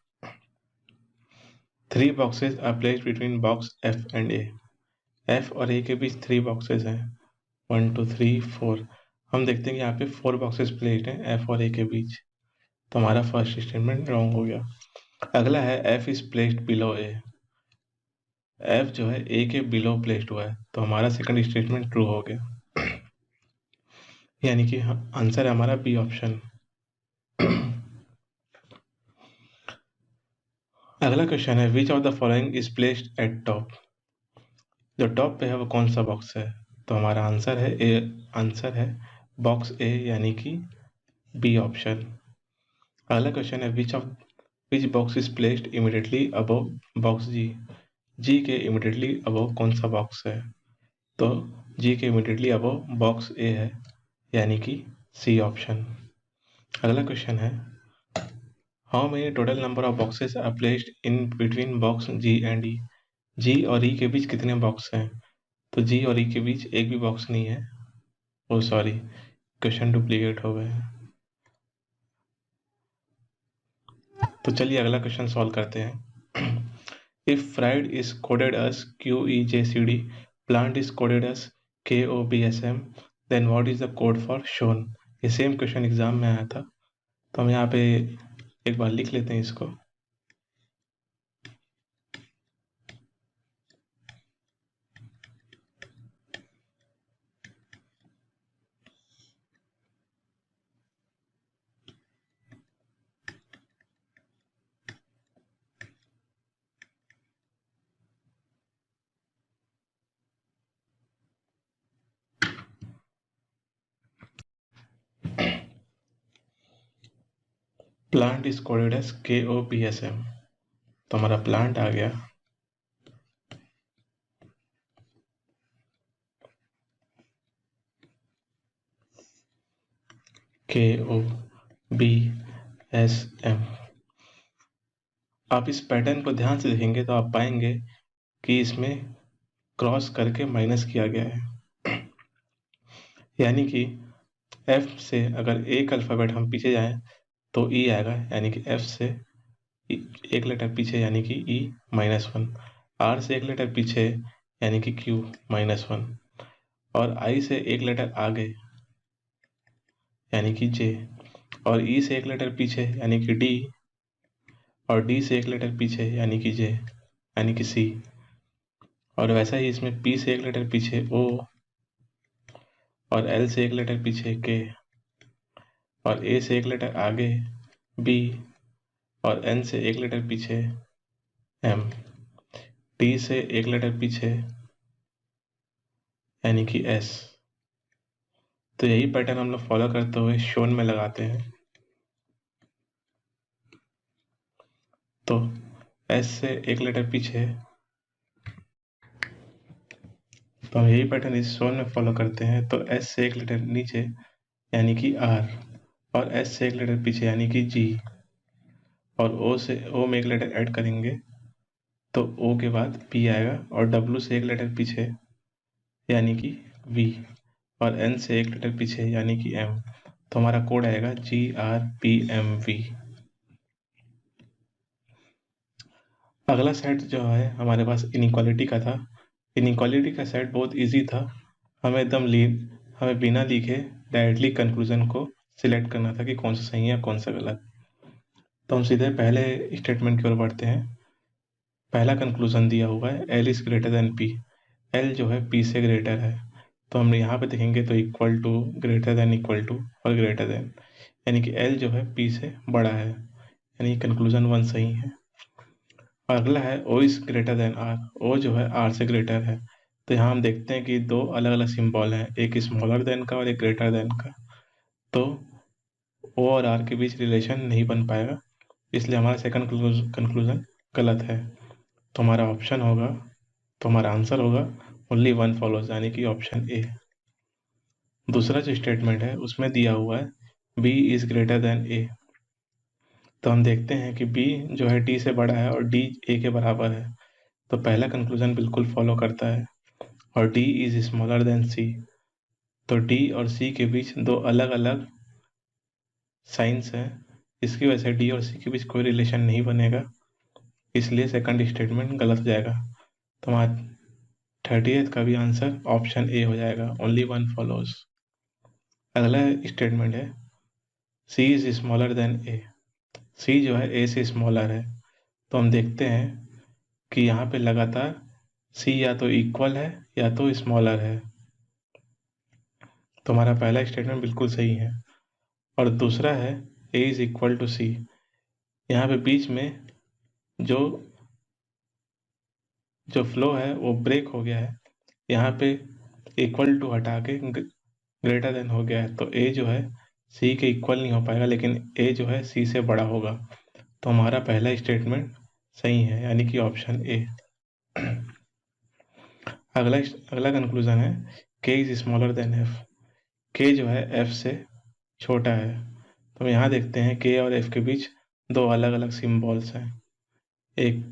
3 boxes are placed between box F and A. F और ए के बीच 3 बॉक्सेस हैं, 1 2 3 4। हम देखते हैं कि यहाँ पे 4 बॉक्सेस प्लेस्ड हैं एफ और ए के बीच, तो हमारा फर्स्ट स्टेटमेंट रॉन्ग हो गया। अगला है F is placed below A. F जो है ए के बिलो प्लेस्ड हुआ है, तो हमारा सेकंड स्टेटमेंट ट्रू हो गया, यानी कि आंसर है हमारा बी ऑप्शन। अगला क्वेश्चन है which of the following is placed at top. जो टॉप पे है वो कौन सा बॉक्स है, तो हमारा आंसर है ए, आंसर है बॉक्स ए, यानी कि बी ऑप्शन। अगला क्वेश्चन है which box is placed immediately above box G. G के इमीडिएटली अबव कौन सा बॉक्स है, तो जी के इमीडिएटली अबव बॉक्स ए है, यानी कि सी ऑप्शन। अगला क्वेश्चन है how many total number of boxes are placed in between box G and E. G और ई के बीच कितने बॉक्स हैं, तो जी और ई के बीच एक भी बॉक्स नहीं है। ओ सॉरी, क्वेश्चन डुप्लीकेट हो गए हैं। तो चलिए अगला क्वेश्चन सॉल्व करते हैं। If fried is coded as QEJCD, plant is coded as KOBSM, then what is the code for shown. ये सेम क्वेश्चन एग्जाम में आया था, तो हम यहाँ पे एक बार लिख लेते हैं इसको। Plant is coded as KOPSM, तो हमारा प्लांट आ गया। KOBSM। आप इस पैटर्न को ध्यान से देखेंगे तो आप पाएंगे कि इसमें क्रॉस करके माइनस किया गया है, यानी कि F से अगर एक अल्फ़ाबेट हम पीछे जाएं तो E आएगा, यानी कि F से एक लेटर पीछे यानी कि E-1, R से एक लेटर पीछे यानी कि Q-1, और I से एक लेटर आगे यानी कि J, और E से एक लेटर पीछे यानी कि D, और D से एक लेटर पीछे यानी कि J यानी कि C, और वैसा ही इसमें P से एक लेटर पीछे O, और L से एक लेटर पीछे K, और A से एक लेटर आगे B, और N से एक लेटर पीछे M, T से एक लेटर पीछे यानी कि S। तो यही पैटर्न हम लोग फॉलो करते हुए शोन में लगाते हैं। तो S से एक लेटर पीछे, तो हम यही पैटर्न इस शोन में फॉलो करते हैं। तो S से एक लेटर नीचे यानी कि R, और S से एक लेटर पीछे यानी कि G, और O में एक लेटर ऐड करेंगे तो O के बाद P आएगा, और W से एक लेटर पीछे यानी कि V, और N से एक लेटर पीछे यानी कि M, तो हमारा कोड आएगा GRPMV। अगला सेट जो है हमारे पास इनइक्वालिटी का था। इनइक्वालिटी का सेट बहुत इजी था। हमें हमें बिना लिखे डायरेक्टली कंक्लूजन को सिलेक्ट करना था कि कौन सा सही है कौन सा गलत। तो हम सीधे पहले स्टेटमेंट की ओर बढ़ते हैं। पहला कंक्लूजन दिया हुआ है L is greater than P। L जो है P से ग्रेटर है, तो हम यहाँ पे देखेंगे तो equal to, greater than, equal to और ग्रेटर देन, यानी कि L जो है P से बड़ा है, यानी कंक्लूजन 1 सही है। अगला है O is greater than R। O जो है R से ग्रेटर है, तो यहाँ हम देखते हैं कि दो अलग अलग सिंबल हैं, एक स्मॉलर देन का और एक ग्रेटर देन का। तो O और R के बीच रिलेशन नहीं बन पाएगा, इसलिए हमारा सेकंड कंक्लूजन गलत है। तो हमारा ऑप्शन होगा, तो हमारा आंसर होगा ओनली वन फॉलोज, यानी कि ऑप्शन ए। दूसरा जो स्टेटमेंट है उसमें दिया हुआ है B is greater than A। तो हम देखते हैं कि B जो है D से बड़ा है और D A के बराबर है, तो पहला कंक्लूजन बिल्कुल फॉलो करता है। और D is smaller than C, तो D और C के बीच दो अलग अलग साइंस हैं, इसकी वजह से D और C के बीच कोई रिलेशन नहीं बनेगा, इसलिए सेकंड स्टेटमेंट गलत हो जाएगा। तो हमारा 30th का भी आंसर ऑप्शन ए हो जाएगा, ओनली वन फॉलोज। अगला स्टेटमेंट है C is smaller than A। C जो है A से स्मॉलर है, तो हम देखते हैं कि यहाँ पे लगातार C या तो इक्वल है या तो स्मॉलर है, तो हमारा पहला स्टेटमेंट बिल्कुल सही है। और दूसरा है A is equal to C। यहाँ पे बीच में जो जो फ्लो है वो ब्रेक हो गया है, यहाँ पे इक्वल टू हटा के ग्रेटर देन हो गया है, तो A जो है C के इक्वल नहीं हो पाएगा, लेकिन A जो है C से बड़ा होगा, तो हमारा पहला स्टेटमेंट सही है, यानी कि ऑप्शन ए। अगला अगला कंक्लूजन है K is smaller than F। K जो है F से छोटा है, तो हम यहाँ देखते हैं K और F के बीच दो अलग अलग सिम्बॉल्स हैं, एक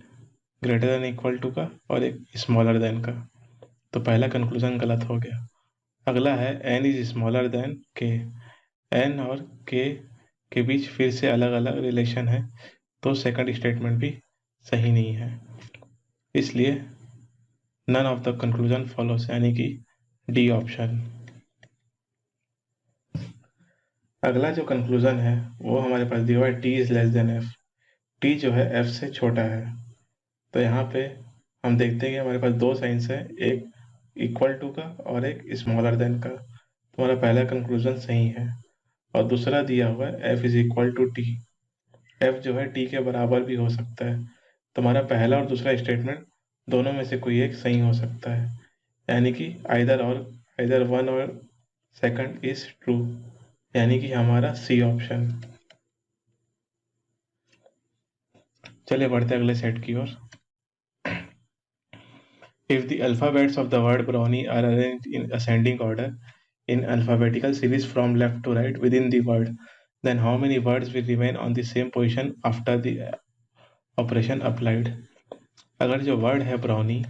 ग्रेटर देन इक्वल टू का और एक स्मॉलर देन का, तो पहला कंक्लूजन गलत हो गया। अगला है N is smaller than K। N और K के बीच फिर से अलग अलग रिलेशन है, तो सेकंड स्टेटमेंट भी सही नहीं है, इसलिए none of the conclusion follows, यानी कि डी ऑप्शन। अगला जो कंक्लूजन है वो हमारे पास दिया हुआ है T is less than F. T जो है एफ से छोटा है, तो यहाँ पे हम देखते हैं कि हमारे पास दो साइंस है, एक इक्वल टू का और एक स्मॉलर देन का, तो हमारा पहला कंक्लूजन सही है। और दूसरा दिया हुआ है F is equal to T. F जो है टी के बराबर भी हो सकता है, तो हमारा पहला और दूसरा स्टेटमेंट दोनों में से कोई एक सही हो सकता है, यानी कि आइदर वन और सेकंड इज ट्रू, यानी कि हमारा सी ऑप्शन। चलिए बढ़ते अगले सेट की ओर। If the alphabets of the word brownie are arranged in ascending order in alphabetical series from left to right within the word, then how many words will remain on the same position after the operation applied? अगर जो word है brownie,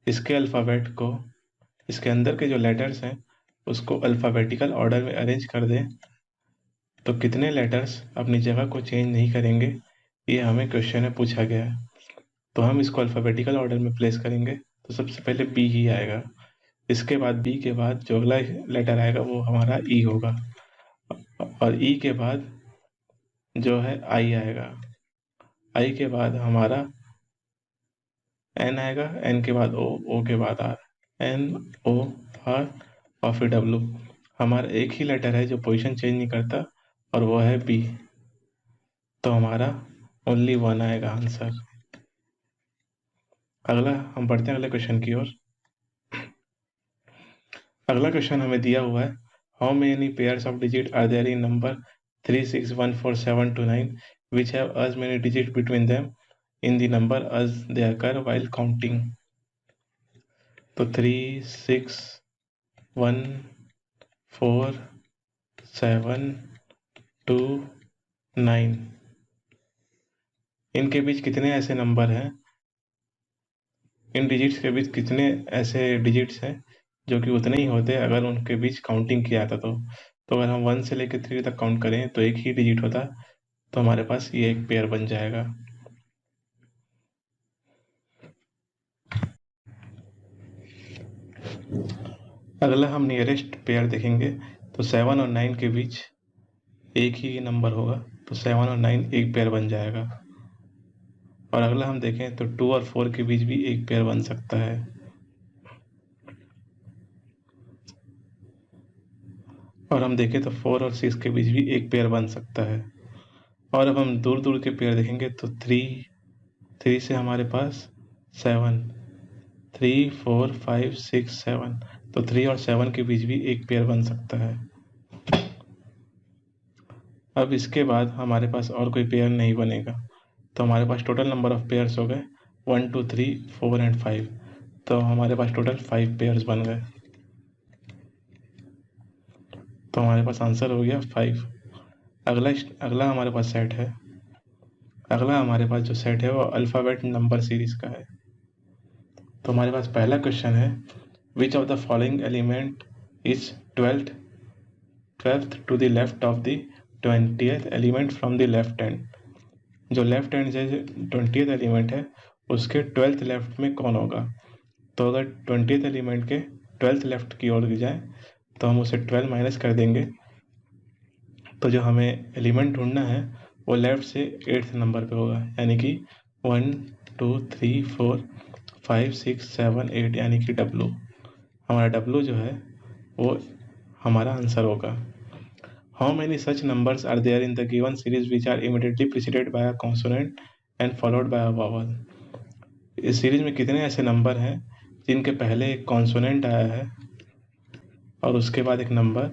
इसके alphabet को, इसके अंदर के जो letters हैं उसको अल्फ़ाबेटिकल ऑर्डर में अरेंज कर दें, तो कितने लेटर्स अपनी जगह को चेंज नहीं करेंगे, ये हमें क्वेश्चन में पूछा गया है। तो हम इसको अल्फ़ाबेटिकल ऑर्डर में प्लेस करेंगे, तो सबसे पहले बी ही आएगा, इसके बाद बी के बाद जो अगला लेटर आएगा वो हमारा ई होगा, और ई के बाद जो है आई आएगा, आई के बाद हमारा एन आएगा, एन के बाद ओ, ओ के बाद आर, एन ओ आर और फिर डब्लू। हमारा एक ही लेटर है जो पोजीशन चेंज नहीं करता और वो है बी, तो हमारा ओनली वन आएगा आंसर। अगला हम बढ़ते हैं अगले क्वेश्चन की ओर। अगला क्वेश्चन हमें दिया हुआ है how many pairs of digit are there in number 3 6 1 4 7 2 9 which have as many digits between them in the number as they occur while counting। तो 3 6 1 4 7 2 9, इनके बीच कितने ऐसे नंबर हैं, इन डिजिट्स के बीच कितने ऐसे डिजिट्स हैं जो कि उतने ही होते अगर उनके बीच काउंटिंग किया था तो तो अगर हम 1 से लेकर 3 तक काउंट करें तो एक ही डिजिट होता, तो हमारे पास ये एक पेयर बन जाएगा। अगला हम नियरेस्ट पेयर देखेंगे, तो 7 और 9 के बीच एक ही नंबर होगा, तो 7 और 9 एक पेयर बन जाएगा। और अगला हम देखें तो 2 और 4 के बीच भी एक पेयर बन सकता है। और हम देखें तो 4 और 6 के बीच भी एक पेयर बन सकता है। और अब हम दूर दूर के पेयर देखेंगे तो 3 से हमारे पास 7, 3, 4, 5, 6, 7, तो 3 और 7 के बीच भी एक पेयर बन सकता है। अब इसके बाद हमारे पास और कोई पेयर नहीं बनेगा, तो हमारे पास टोटल नंबर ऑफ पेयर्स हो गए 1, 2, 3, 4 एंड 5, तो हमारे पास टोटल 5 पेयर्स बन गए। तो हमारे पास आंसर हो गया 5। अगला हमारे पास सेट है। अगला हमारे पास जो सेट है वो अल्फ़ाबेट नंबर सीरीज का है। तो हमारे पास पहला क्वेश्चन है, which of the following element is 12th to the left of the 20th element from the left hand. जो लेफ्ट हैंड से 20th एलिमेंट है उसके 12th लेफ्ट में कौन होगा। तो अगर 20th एलिमेंट के 12th लेफ्ट की ओर जाए तो हम उसे 12 माइनस कर देंगे, तो जो हमें एलिमेंट ढूंढना है वो लेफ्ट से 8th नंबर पे होगा, यानी कि 1, 2, 3, 4, 5, 6, 7, 8, यानी कि W। हमारा W जो है वो हमारा आंसर होगा। How many such numbers are there in the given series which are immediately preceded by a consonant and followed by a vowel. इस सीरीज में कितने ऐसे नंबर हैं जिनके पहले एक कॉन्सोनेंट आया है और उसके बाद एक नंबर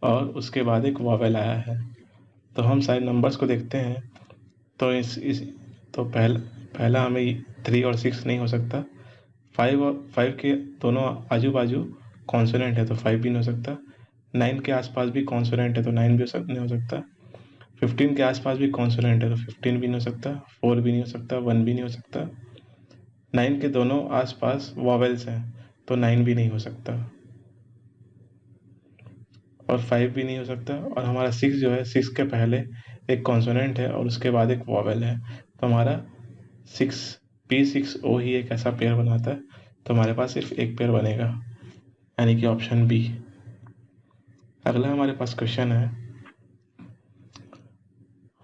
और उसके बाद एक वॉवेल आया है। तो हम सारे नंबर्स को देखते हैं, तो तो पहला हमें 3 और 6 नहीं हो सकता। 5 के दोनों आजू बाजू कॉन्सोनेंट है तो 5 भी नहीं हो सकता। 9 के आसपास भी कॉन्सोनेंट है तो 9 भी नहीं हो सकता। 15 के आसपास भी कॉन्सोनेंट है तो 15 भी नहीं हो सकता। 4 भी नहीं हो सकता। 1 भी नहीं हो सकता। 9 के दोनों आसपास वॉवेल्स हैं तो 9 भी नहीं हो सकता और 5 भी नहीं हो सकता। और हमारा 6 जो है, 6 के पहले एक कॉन्सोनेंट है और उसके बाद एक वॉवेल है, तो हमारा 6P6O ही एक ऐसा पेयर बनाता है, तो हमारे पास सिर्फ एक पेयर बनेगा, यानी कि ऑप्शन बी। अगला हमारे पास क्वेश्चन है,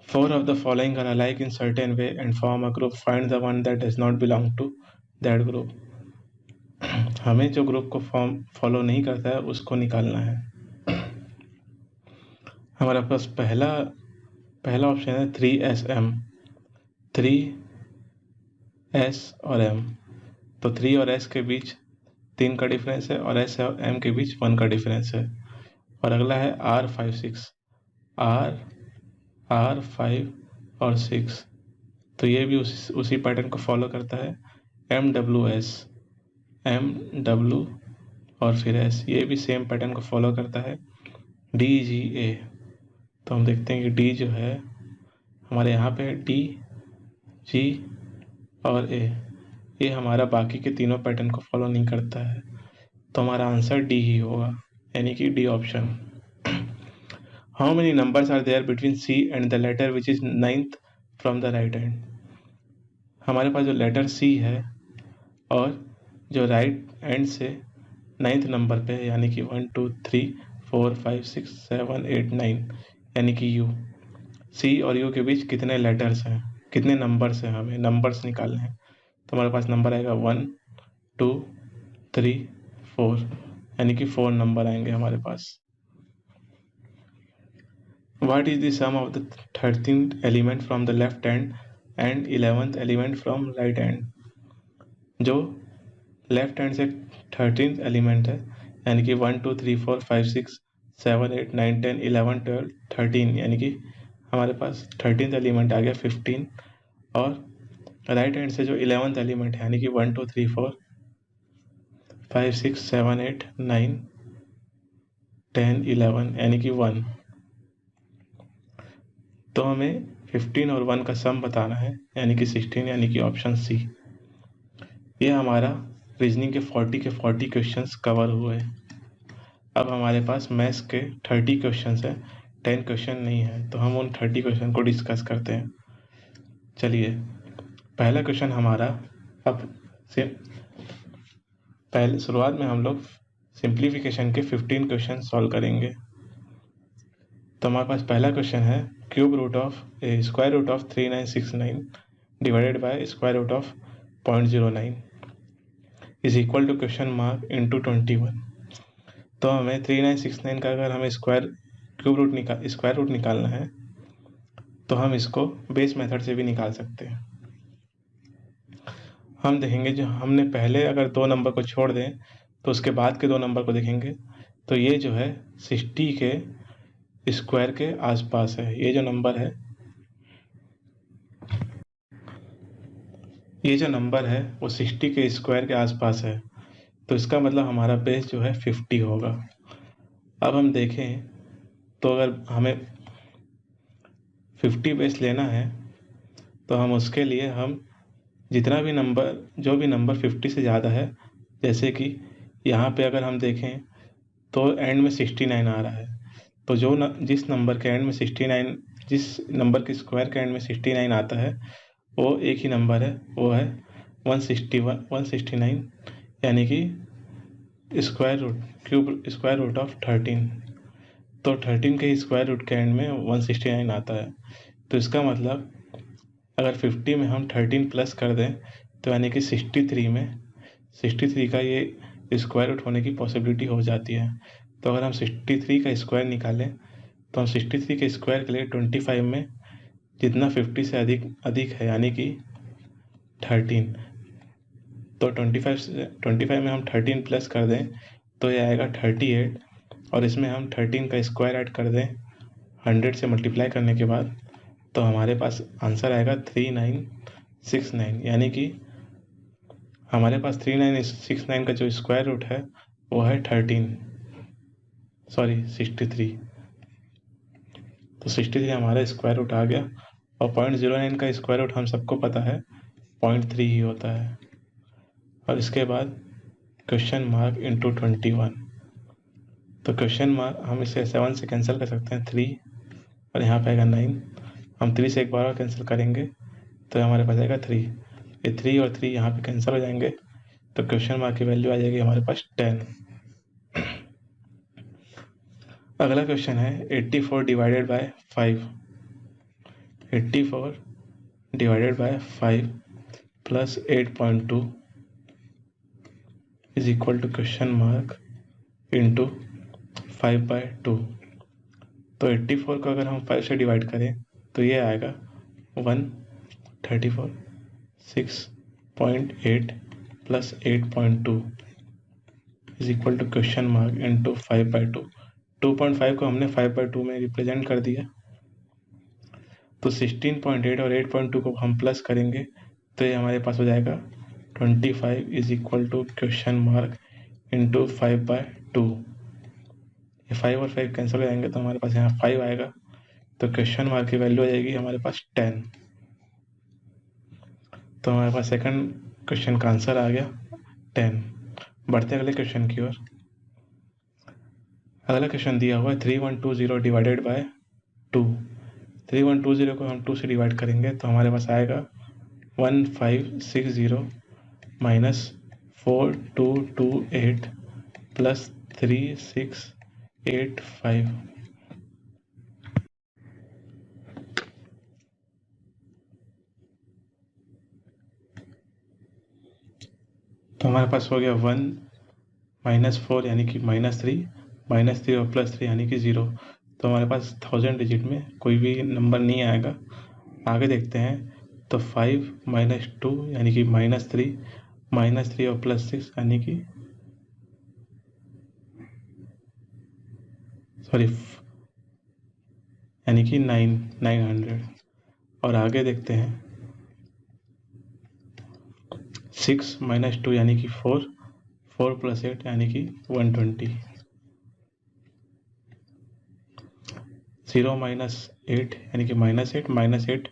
4 of the following are alike in certain way and form a group. Find the one that does not belong to that group. हमें जो ग्रुप को फॉलो नहीं करता है उसको निकालना है। हमारे पास पहला ऑप्शन है 3SM, 3S और M। तो 3 और S के बीच 3 का डिफरेंस है और S और M के बीच 1 का डिफरेंस है। और अगला है R5, 6, R5 और 6, तो ये भी उसी पैटर्न को फॉलो करता है। MWS, MW और फिर S, ये भी सेम पैटर्न को फॉलो करता है। DGA, तो हम देखते हैं कि D जो है हमारे यहाँ पे D, G और A, ये हमारा बाकी के तीनों पैटर्न को फॉलो नहीं करता है, तो हमारा आंसर D ही होगा, यानी कि D option. How many numbers are there between C and the letter which is 9th from the right hand. हमारे पास जो लेटर C है और जो राइट एंड से 9th नंबर पे है, यानी कि 1, 2, 3, 4, 5, 6, 7, 8, 9, यानी कि U। C और U के बीच कितने लेटर्स हैं, कितने नंबर्स हैं, हमें नंबर्स निकालने हैं, तो हमारे पास नंबर आएगा 1, 2, 3, 4, यानी कि 4 नंबर आएंगे हमारे पास। What is the sum of the 13th element from the left hand and 11th element from right hand। जो लेफ्ट हैंड से 13th एलिमेंट है, यानी कि 1, 2, 3, 4, 5, 6, 7, 8, 9, 10, 11, 12, 13, यानी कि हमारे पास 13th एलिमेंट आ गया 15। और राइट हैंड से जो 11th एलिमेंट है, यानी कि 1, 2, 3, 4, 5, 6, 7, 8, 9, 10, 11, यानी कि 1। तो हमें 15 और 1 का सम बताना है, यानी कि 16, यानी कि ऑप्शन सी। ये हमारा रीजनिंग के 40 क्वेश्चंस कवर हुए। अब हमारे पास मैथ्स के 30 क्वेश्चन है, 10 क्वेश्चन नहीं है, तो हम उन 30 क्वेश्चन को डिस्कस करते हैं। चलिए, पहला क्वेश्चन हमारा, अब से पहले शुरुआत में हम लोग सिंप्लीफिकेशन के 15 क्वेश्चन सॉल्व करेंगे। तो हमारे पास पहला क्वेश्चन है square root of 3969 divided by square root of 0.09 is equal to question mark into 21। तो हमें 3969 का अगर हमें स्क्वायर रूट निकालना है तो हम इसको बेस मेथड से भी निकाल सकते हैं। हम देखेंगे जो हमने पहले अगर 2 नंबर को छोड़ दें तो उसके बाद के 2 नंबर को देखेंगे, तो ये जो है 60 के स्क्वायर के आसपास है। ये जो नंबर है वो 60 के स्क्वायर के आसपास है, तो इसका मतलब हमारा बेस जो है 50 होगा। अब हम देखें तो अगर हमें 50 बेस लेना है तो हम उसके लिए हम जो भी नंबर 50 से ज़्यादा है, जैसे कि यहाँ पे अगर हम देखें तो एंड में 69 आ रहा है, तो जिस नंबर के एंड में 69, जिस नंबर के स्क्वायर के एंड में 69 आता है वो एक ही नंबर है, वो है 169, यानी कि स्क्वायर रूट ऑफ 13। तो 13 के स्क्वायर रूट के एंड में 169 आता है, तो इसका मतलब अगर 50 में हम 13 प्लस कर दें तो यानी कि 63 का ये स्क्वायर रूट होने की पॉसिबिलिटी हो जाती है। तो अगर हम 63 का स्क्वायर निकालें तो हम 63 के स्क्वायर के लिए 25 में जितना 50 से अधिक है यानी कि 13, तो 25 में हम 13 प्लस कर दें तो ये आएगा 38, और इसमें हम 13 का स्क्वायर ऐड कर दें 100 से मल्टीप्लाई करने के बाद, तो हमारे पास आंसर आएगा 3969, यानी कि हमारे पास 3969 का जो स्क्वायर रूट है वो है 63। तो 63 हमारा स्क्वायर रूट आ गया, और 0.09 का स्क्वायर रूट हम सबको पता है 0.3 ही होता है। और इसके बाद क्वेश्चन मार्क इंटू 21, तो क्वेश्चन मार्क हम इसे 7 से कैंसिल कर सकते हैं 3, और यहाँ पे आएगा 9। हम 3 से एक बार और कैंसिल करेंगे तो हमारे पास आएगा 3। ये 3 और 3 यहाँ पे कैंसिल हो जाएंगे, तो क्वेश्चन मार्क की वैल्यू आ जाएगी हमारे पास 10। अगला क्वेश्चन है 84 divided by 5। 84 divided by 5 plus 8.2 is equal to question mark into 5/2। तो 84 को अगर हम 5 से डिवाइड करें तो ये आएगा 134, 6.8 plus 8.2 is equal to question mark into 5/2। 2.5 को हमने 5/2 में रिप्रेजेंट कर दिया, तो 16.8 और 8.2 को हम प्लस करेंगे तो ये हमारे पास हो जाएगा 25 is equal to question mark into 5/2। ये 5 और 5 कैंसिल हो जाएंगे तो हमारे पास यहाँ 5 आएगा, तो क्वेश्चन मार्क की वैल्यू आ जाएगी हमारे पास 10। तो हमारे पास सेकंड क्वेश्चन का आंसर आ गया 10। बढ़ते अगले क्वेश्चन की ओर। अगला क्वेश्चन दिया हुआ है 3120 डिवाइडेड बाय 2। 3120 को हम 2 से डिवाइड करेंगे तो हमारे पास आएगा 1560 माइनस 4228 प्लस 3685। तो हमारे पास हो गया 1 -4 यानी कि -3, -3 और +3 यानी कि 0। तो हमारे पास 1000 डिजिट में कोई भी नंबर नहीं आएगा। आगे देखते हैं, तो 5 - 2 यानी कि -3, -3 और +6 यानी कि यानी कि 900। और आगे देखते हैं 6 - 2 यानी कि 4, 4 + 8 यानी कि 120। 0 - 8 यानी कि -8, -8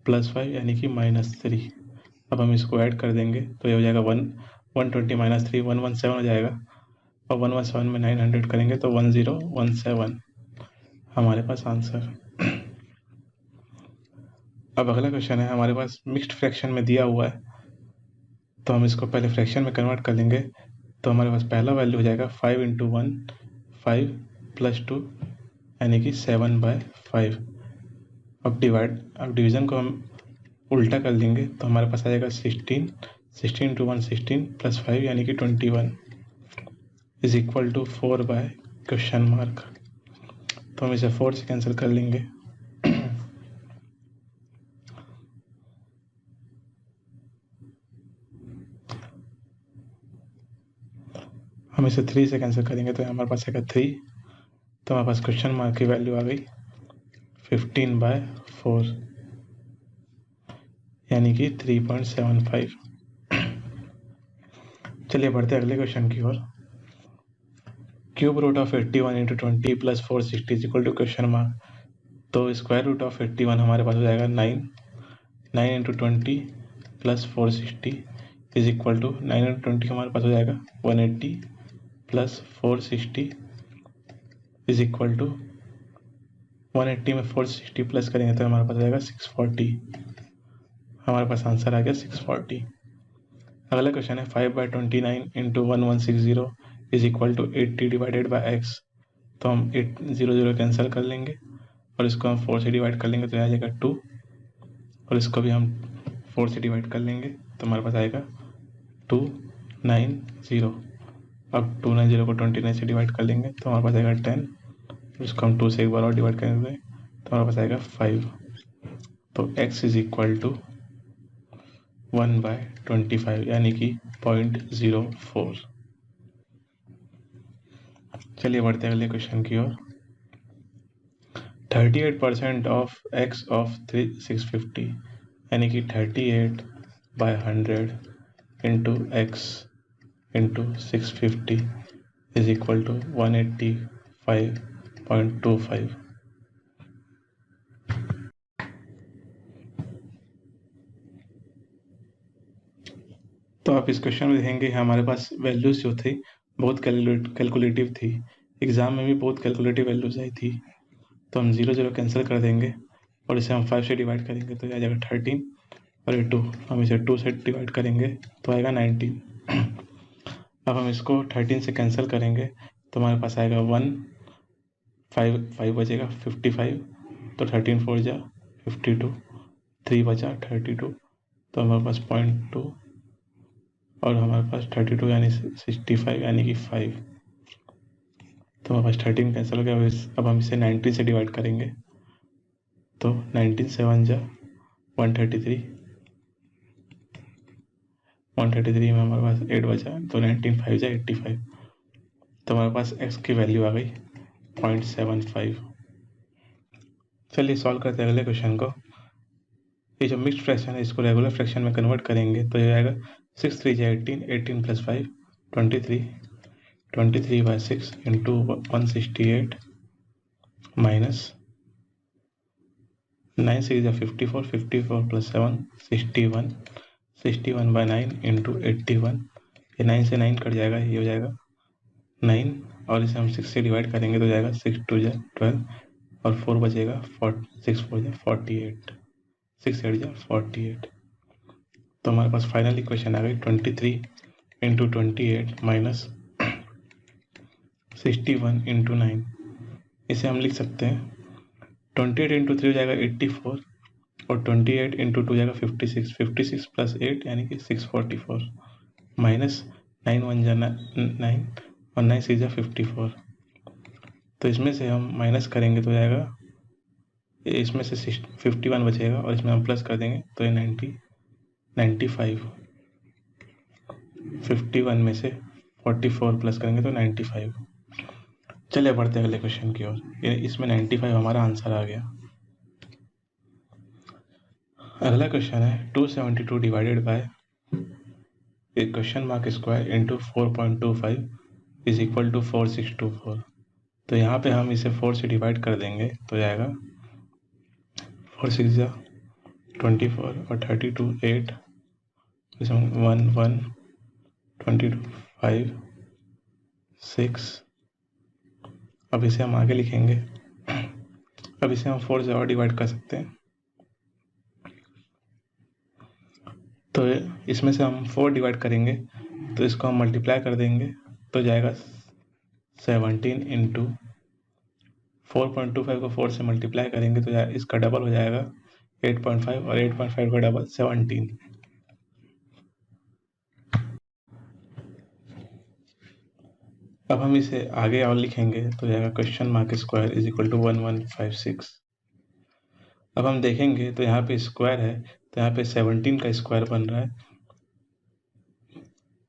+ 5 यानी कि -3। अब हम इसको ऐड कर देंगे तो ये हो जाएगा 120 - 3 117 हो जाएगा। और 117 में 900 करेंगे तो 1017 हमारे पास आंसर। अब अगला क्वेश्चन है, हमारे पास मिक्स्ड फ्रैक्शन में दिया हुआ है, तो हम इसको पहले फ्रैक्शन में कन्वर्ट कर लेंगे। तो हमारे पास पहला वैल्यू हो जाएगा 5 × 1 5 + 2 यानी कि 7/5। अब डिवीज़न को हम उल्टा कर लेंगे तो हमारे पास आ जाएगा 16 16 × 1 16 + 5 यानी कि 21 = 4/? तो हम इसे 4 से कैंसिल कर लेंगे। हम इसे 3 से कैंसिल करेंगे तो हमारे पास आएगा 3। तो हमारे पास क्वेश्चन मार्क की वैल्यू आ गई 15/4 यानी कि 3.75। चलिए बढ़ते अगले क्वेश्चन की ओर। Cube root of 81 × 20 + 460 = question mark. तो स्क्वायर रूट ऑफ 81 हमारे पास हो जाएगा 9 9 × 20 + 460 = 9 × 20 हमारे पास हो जाएगा 180 + 460 = 180 में 460 प्लस करेंगे तो हमारे पास हो जाएगा 640। हमारे पास आंसर आ गया 640। अगला क्वेश्चन है 5/29 × 1160 = 80/x। तो हम 800 कैंसिल कर लेंगे और इसको हम 4 से डिवाइड कर लेंगे तो आ जाएगा 2, और इसको भी हम 4 से डिवाइड कर लेंगे तो हमारे पास आएगा 290। अब 290 को 29 से डिवाइड कर लेंगे तो हमारे पास आएगा 10, इसको हम 2 से एक बार और डिवाइड करेंगे तो हमारे पास आएगा 5। तो x = 1/25 यानी कि 0.04। चलिए बढ़ते हैं अगले क्वेश्चन की ओर। 38% ऑफ x ऑफ 650 यानी कि 38/100 × x × 650 = 185.25। तो आप इस क्वेश्चन में देखेंगे हमारे पास वैल्यूज जो थी बहुत कैलकुलेटिव थी। एग्जाम में भी बहुत कैलकुलेटिव वैल्यूज आई थी। तो हम 0 कैंसिल कर देंगे और इसे हम 5 से डिवाइड करेंगे तो आ जाएगा 13, और ये 2 हम इसे 2 से डिवाइड करेंगे तो आएगा 19। अब हम इसको 13 से कैंसिल करेंगे तो हमारे पास आएगा 1 5 बचेगा 55। तो 13 4 जा 52, 3 बचा 32, तो हमारे पास 0.2 और हमारे पास 32 यानी 65 यानी कि 5। तो हमारे पास 13 कैंसिल हो गया। अब हम इसे 19 से डिवाइड करेंगे तो 19 7 जा 133, 133 में हमारे पास 8 बचा तो 19 5 जा 85। तो हमारे पास x की वैल्यू आ गई 0.75। चलिए सॉल्व करते हैं अगले क्वेश्चन को। ये जो मिक्स्ड फ्रैक्शन है इसको रेगुलर फ्रैक्शन में कन्वर्ट करेंगे तो ये आएगा 6 3 जा 18, 18 + 5 23, 23/6 × 168 माइनस 9 6 जा 54, 54 + 7 61, 61/9 × 81। ये 9 से 9 कट जाएगा, ये हो जाएगा 9, और इसे हम 6 से डिवाइड करेंगे तो हो जाएगा 6 2 जा 12 और 4 बचेगा 6 4 जा 48, 6 8 जा 48। तो हमारे पास फाइनल इक्वेशन आ गई 23 × 28 माइनस 61 × 9। इसे हम लिख सकते हैं 28 × 3 हो जाएगा 84 और 28 × 2 हो जाएगा 56, 56 + 8 यानी कि 644 माइनस 9 1 जा 9 और 9 6 जा 54। तो इसमें से हम माइनस करेंगे तो जाएगा, इसमें से 51 बचेगा और इसमें हम प्लस कर देंगे तो ये 95। 51 में से 44 प्लस करेंगे तो 95। चलिए बढ़ते हैं अगले क्वेश्चन की ओर। इसमें 95 हमारा आंसर आ गया। अगला क्वेश्चन है 272 डिवाइडेड बाय एक क्वेश्चन मार्क स्क्वायर इंटू 4.25 = 4624। तो यहाँ पे हम इसे 4 से डिवाइड कर देंगे तो जाएगा 4 6 जा 24 और 32 8, इसमें 1 1 22 5 6। अब इसे हम आगे लिखेंगे। अब इसे हम 4 से और डिवाइड कर सकते हैं। तो इसमें से हम 4 डिवाइड करेंगे तो इसको हम मल्टीप्लाई कर देंगे तो जाएगा 17 इंटू 4.25 को 4 से मल्टीप्लाई करेंगे तो इसका डबल हो जाएगा 8.5 और 8.5 का डबल 17। अब हम इसे आगे और लिखेंगे तो जाएगा question mark square is equal to 1156। अब हम देखेंगे तो यहाँ पे स्क्वायर है तो यहाँ पे 17 का स्क्वायर बन रहा है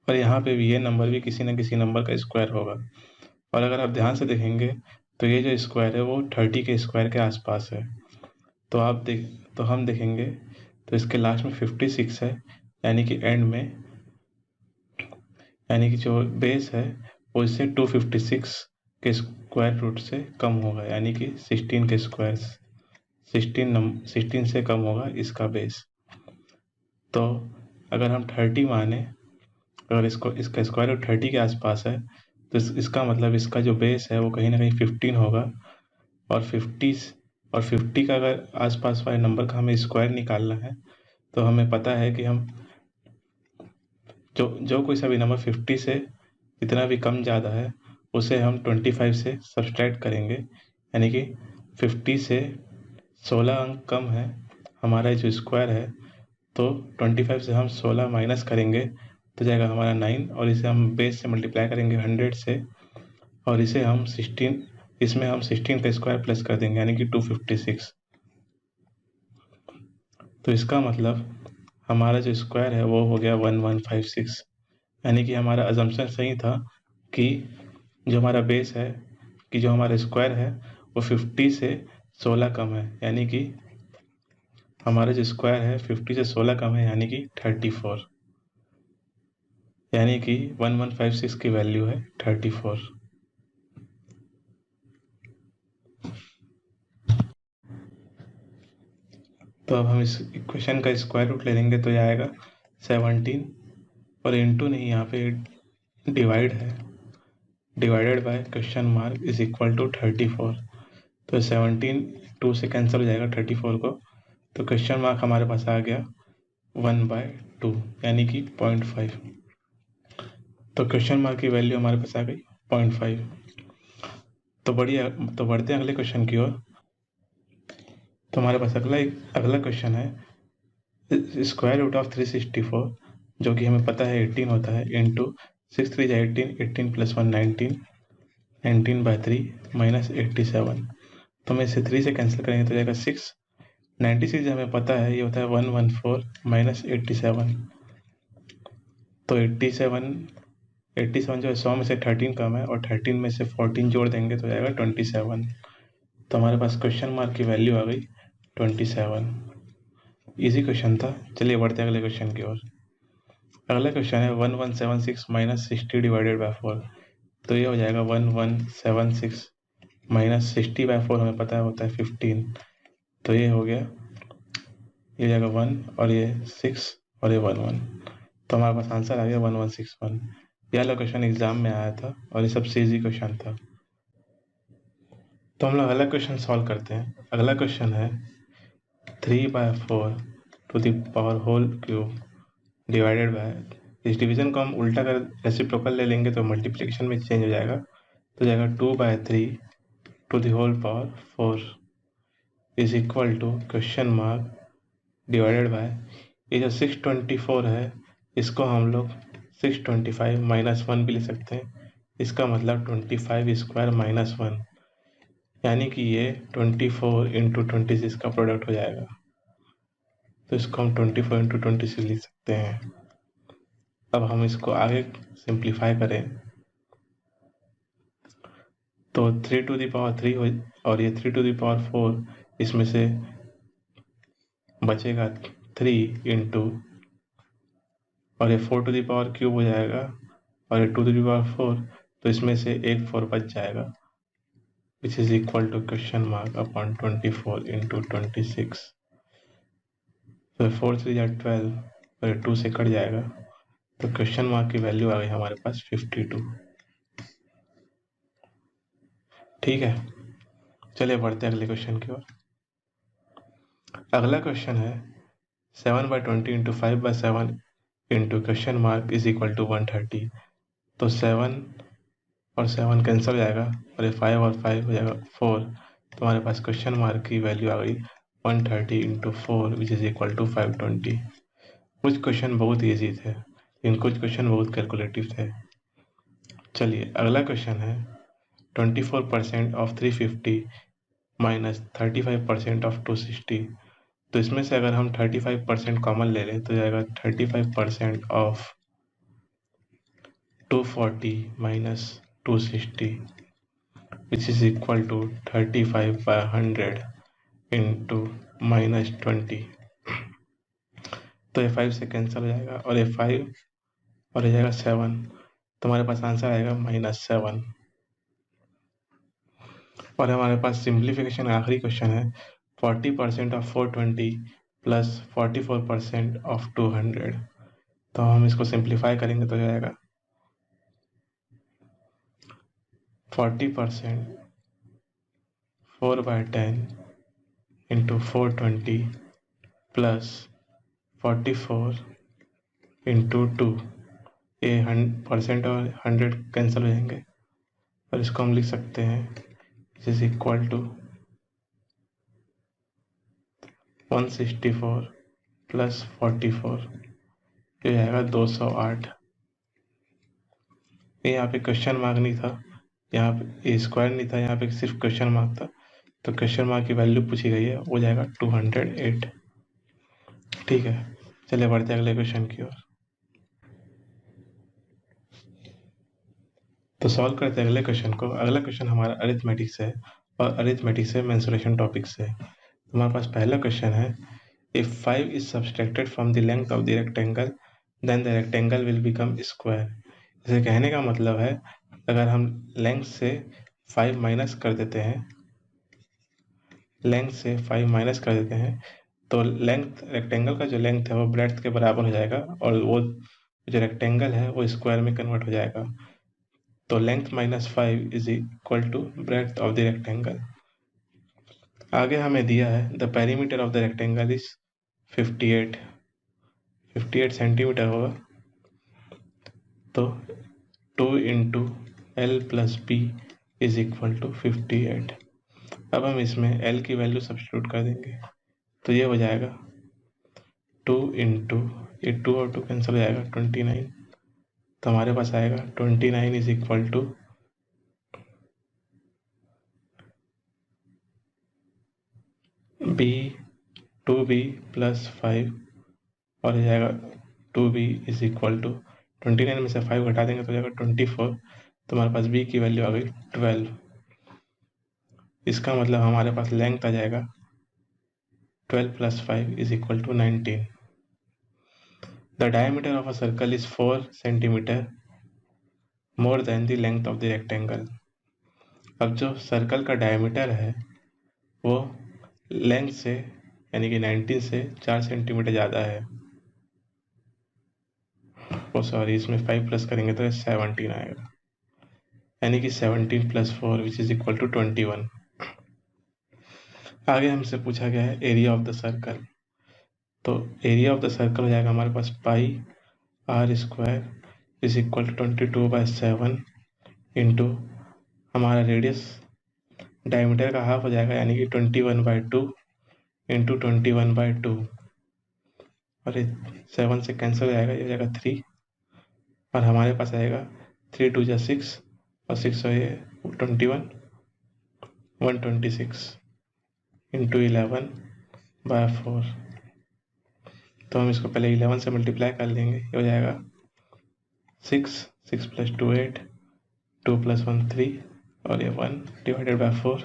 और यहाँ पे भी ये नंबर भी किसी न किसी नंबर का स्क्वायर होगा। और अगर आप ध्यान से देखेंगे तो ये जो स्क्वायर है वो 30 के स्क्वायर के आसपास है। तो हम देखेंगे तो इसके लास्ट में 56 है, यानी कि एंड में, यानी कि जो बेस है वो इससे 256 के स्क्वायर रूट से कम होगा, यानी कि 16 के स्क्वायर 16 से कम होगा इसका बेस। तो अगर हम 30 माने, अगर इसका स्क्वायर रूट 30 के आसपास है तो इसका मतलब इसका जो बेस है वो कहीं ना कहीं 15 होगा। और 50 का अगर आसपास वाले नंबर का हमें स्क्वायर निकालना है तो हमें पता है कि हम जो कोई सा भी नंबर 50 से जितना भी कम ज़्यादा है उसे हम 25 से सब्सट्रैक्ट करेंगे, यानी कि 50 से 16 अंक कम है हमारा जो स्क्वायर है, तो 25 से हम 16 माइनस करेंगे तो जाएगा हमारा 9 और इसे हम बेस से मल्टीप्लाई करेंगे 100 से और इसमें हम 16 का स्क्वायर प्लस कर देंगे, यानी कि 256। तो इसका मतलब हमारा जो स्क्वायर है वो हो गया 1156, यानी कि हमारा अजम्पशन सही था कि जो हमारा बेस है, कि जो हमारा स्क्वायर है वो 50 से 16 कम है, यानी कि हमारा जो स्क्वायर है 50 से 16 कम है, यानी कि 34, यानी कि 1156 की वैल्यू है 34। तो अब हम इस इक्वेशन का स्क्वायर रूट ले लेंगे तो यह आएगा 17 और इंटू नहीं, यहाँ पे डिवाइड है, divided by question mark is equal to 34। तो 17 2 से कैंसिल हो जाएगा 34 को, तो क्वेश्चन मार्क हमारे पास आ गया 1/2, यानी कि 0.5। तो क्वेश्चन मार्क की वैल्यू हमारे पास आ गई 0.5। तो बढ़ते हैं अगले क्वेश्चन की ओर। तो हमारे पास अगला क्वेश्चन है स्क्वायर रूट ऑफ 364, जो कि हमें पता है 18 होता है, इंटू 6 3 18, 18 + 1 19, 19/3 माइनस 87। तो हम इसे 3 से कैंसिल करेंगे तो जाएगा 6। 96 हमें पता है ये होता है 114 माइनस 87। तो 87 जो है 100 में से 13 कम है और 13 में से 14 जोड़ देंगे तो जाएगा 27। तो हमारे पास क्वेश्चन मार्क की वैल्यू आ गई 27। इजी क्वेश्चन था। चलिए बढ़ते हैं अगले क्वेश्चन की ओर। अगला क्वेश्चन है 1176 माइनस 60 डिवाइडेड बाय 4। तो ये हो जाएगा 1176 माइनस 60/4, हमें पता है होता है 15। तो ये हो गया, ये जाएगा 1 और ये 6 और ये 1 तो हमारे पास आंसर आ गया 1161। ये वाला क्वेश्चन एग्जाम में आया था और ये सबसे इजी क्वेश्चन था। तो हम लोग अगला क्वेश्चन सॉल्व करते हैं। अगला क्वेश्चन है 3/4 to the power whole cube divided by, इस डिवीजन को हम उल्टा कर रेसिप्रोकल ले लेंगे तो मल्टीप्लिकेशन में चेंज हो जाएगा, तो जाएगा 2/3 to the whole power 4 is equal to question mark divided by, ये जो 624 है इसको हम लोग 625 माइनस 1 भी ले सकते हैं। इसका मतलब 25 स्क्वायर माइनस 1, यानी कि ये 24 इंटू 26 का प्रोडक्ट हो जाएगा। तो इसको हम 24 इंटू 26 लिख सकते हैं। अब हम इसको आगे सिंप्लीफाई करें तो 3 टू द पावर 3 हो और ये 3 टू द पावर 4, इसमें से बचेगा 3 इंटू, और ये 4 टू द पावर क्यूब हो जाएगा और ये 2 टू द पावर 4, तो इसमें से एक 4 बच जाएगा, which is equal to question mark upon 24 into 26। तो 4 3 या 12 और ये 2 से कट जाएगा, तो क्वेश्चन मार्क की वैल्यू आ गई हमारे पास 52। ठीक है, चलिए बढ़ते हैं अगले क्वेश्चन की ओर। अगला क्वेश्चन है 7/20 into 5/7 into question mark is equal to 130। तो 7 और 7 कैंसिल हो जाएगा और ये 5 और 5 हो जाएगा 4। तो हमारे पास क्वेश्चन मार्क की वैल्यू आ गई 130 into 4 which is equal to 520। कुछ क्वेश्चन बहुत ईजी थे लेकिन कुछ क्वेश्चन बहुत कैलकुलेटिव थे। चलिए अगला क्वेश्चन है 24% ऑफ 350 माइनस 35% ऑफ 260। तो इसमें से अगर हम 35% कॉमन ले लें तो जाएगा 35% of 240 minus 260 which is equal to 35/100 into -20। तो ये 5 से कैंसिल हो जाएगा और ये 5 और ये जाएगा 7। तो हमारे पास आंसर आएगा -7। और हमारे पास सिंप्लीफिकेशन आखिरी क्वेश्चन है 40% ऑफ 420 प्लस 44% ऑफ 200। तो हम इसको सिंप्लीफाई करेंगे तो जाएगा 40% 4/10 इंटू 420 प्लस 44 इंटू 2। ये 100% और 100 कैंसिल हो जाएंगे और इसको हम लिख सकते हैं this is equal to 164 plus 44। ये आएगा 208। यहाँ पे क्वेश्चन मार्क नहीं था, यहाँ पे स्क्वायर नहीं था, यहाँ पे सिर्फ क्वेश्चन मार्क था। तो क्वेश्चन मार्क की वैल्यू पूछी गई है वो जाएगा 208। ठीक है, चलिए बढ़ते हैं अगले क्वेश्चन की ओर। तो सॉल्व करते हैं अगले क्वेश्चन को। अगला क्वेश्चन हमारा अरिथमेटिक से है और अरिथमेटिक से मेंसुरेशन टॉपिक से है। हमारे पास पहला क्वेश्चन है if 5 is subtracted from the length of the rectangle then the rectangle will become square। इसे कहने का मतलब है अगर हम लेंथ से 5 माइनस कर देते हैं, लेंथ से 5 माइनस कर देते हैं तो लेंथ रेक्टेंगल का जो लेंथ है वो ब्रेड्थ के बराबर हो जाएगा और वो जो रेक्टेंगल है वो स्क्वायर में कन्वर्ट हो जाएगा। तो length -5 is equal to breadth of the rectangle. आगे हमें दिया है the perimeter of the rectangle is 58 centimetre होगा। तो 2 into L plus B is equal to 58। अब हम इसमें एल की वैल्यू सब्स्टिट्यूट कर देंगे तो ये हो जाएगा 2 इंटू ये 2 और 2 कैंसिल हो जाएगा 29। तो हमारे पास आएगा 29 is equal to B 2b plus 5 और हो जाएगा 2b इज इक्वल टू 29 में से 5 घटा देंगे तो हो जाएगा 24। तो हमारे पास b की वैल्यू आ गई 12। इसका मतलब हमारे पास लेंथ आ जाएगा 12 plus 5 is equal to 19। The diameter of a circle is 4 centimetre more than the length of the rectangle. अब जो सर्कल का डायमीटर है वो लेंथ से यानी कि 19 से 4 सेंटीमीटर ज़्यादा है। ओ सॉरी, इसमें 5 प्लस करेंगे तो 17 आएगा, यानी कि 17 plus 4 which is equal to 21। आगे हमसे पूछा गया है एरिया ऑफ द सर्कल। तो एरिया ऑफ द सर्कल हो जाएगा हमारे पास pi R square is equal to 22/7 into हमारा रेडियस डायमीटर का हाफ हो जाएगा यानी कि 21/2 इंटू 21/2 और 7 से कैंसिल हो जाएगा, ये हो जाएगा 3 और हमारे पास आएगा 3 2 6 और 6 हो 21 126 इंटू 11/4। तो हम इसको पहले 11 से मल्टीप्लाई कर लेंगे, ये हो जाएगा 6 प्लस 2 8 2 प्लस 1 3 और ये 1 डिवाइडेड बाय 4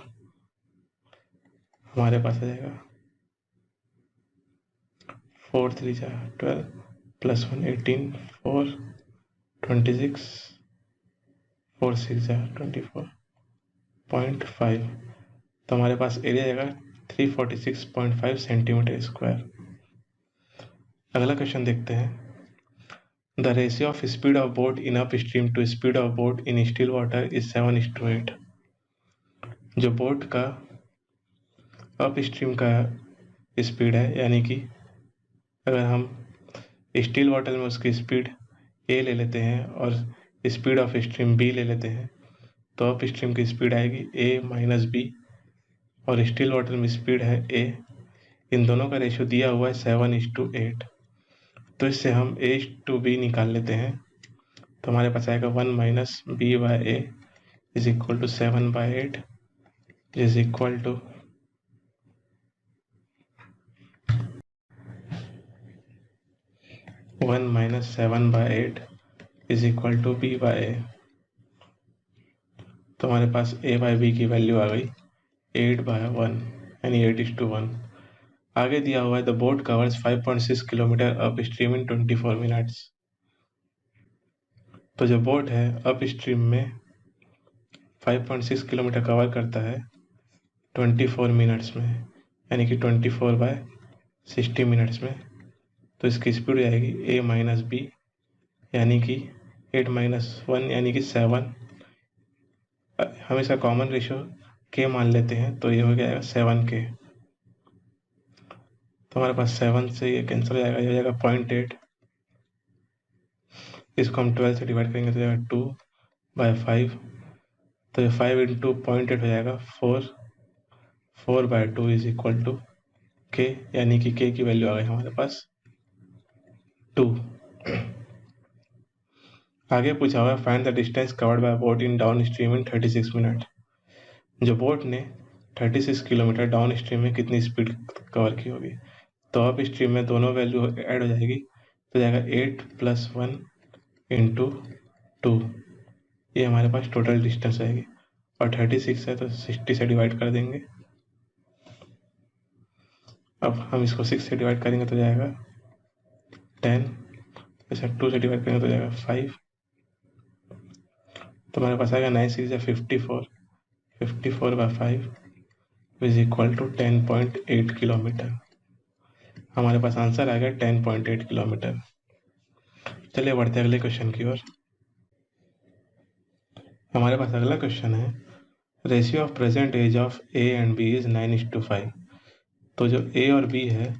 हमारे पास आ जाएगा 4 3 12 प्लस 1 18 4 26 4 6 24.5। तो हमारे पास एरिया आएगा 346.5 सेंटीमीटर स्क्वायर। अगला क्वेश्चन देखते हैं the ratio of speed of boat in upstream to speed of boat in still water is 7:8। जो बोट का अप स्ट्रीम का स्पीड है, यानी कि अगर हम स्टिल वाटर में उसकी स्पीड ए ले लेते हैं और स्पीड ऑफ स्ट्रीम बी ले लेते हैं, तो अप स्ट्रीम की स्पीड आएगी ए माइनस बी और स्टिल वाटर में स्पीड है ए। इन दोनों का रेशियो दिया हुआ है 7:8। तो इससे हम A/B निकाल लेते हैं, तो हमारे पास आएगा 1 minus B by A is equal to 7/8 is equal to 1 minus 7/8 is equal to B by A. तो हमारे पास a बाय बी की वैल्यू आ गई 8/1 यानी 8:1। आगे दिया हुआ है the boat covers 5.6 kilometre upstream in 24 minutes. तो जो बोट है अप स्ट्रीम में 5.6 किलोमीटर कवर करता है 24 मिनट्स में, यानी कि 24/60 मिनट्स में। तो इसकी स्पीड जाएगी a माइनस बी, यानी कि 8 माइनस 1 यानी कि 7। हम इसका कॉमन रेशियो k मान लेते हैं, तो ये हो जाएगा 7k। तो हमारे पास 7 से ये कैंसिल हो जाएगा, ये हो जाएगा 0.8। इसको हम 12 से डिवाइड करेंगे तो जाएगा 2/5। तो ये 5 इंटू 0.8 हो जाएगा 4/2 इज इक्वल टू k, यानी कि k की वैल्यू आ गई हमारे पास 2। आगे पूछा हुआ है find the distance covered by boat in down stream in 36 minute. जो बोट ने 36 किलोमीटर डाउन स्ट्रीम में कितनी स्पीड कवर की होगी। तो अप स्ट्रीम में दोनों वैल्यू ऐड हो जाएगी, तो जाएगा 8 + 1 इंटू 2। ये हमारे पास टोटल डिस्टेंस आएगी, और 36 है तो 60 से डिवाइड कर देंगे। अब हम इसको 6 से डिवाइड करेंगे तो जाएगा 10, ऐसा 2 से डिवाइड करेंगे तो जाएगा 5। तो हमारे पास आएगा 9 6 54, 54/5 इज इक्वल टू 10.8 किलोमीटर। हमारे पास आंसर आ गया 10.8 किलोमीटर। चलिए बढ़ते हैं अगले क्वेश्चन की ओर। हमारे पास अगला क्वेश्चन है ratio of present age of A and B is 9:5। तो जो ए और बी है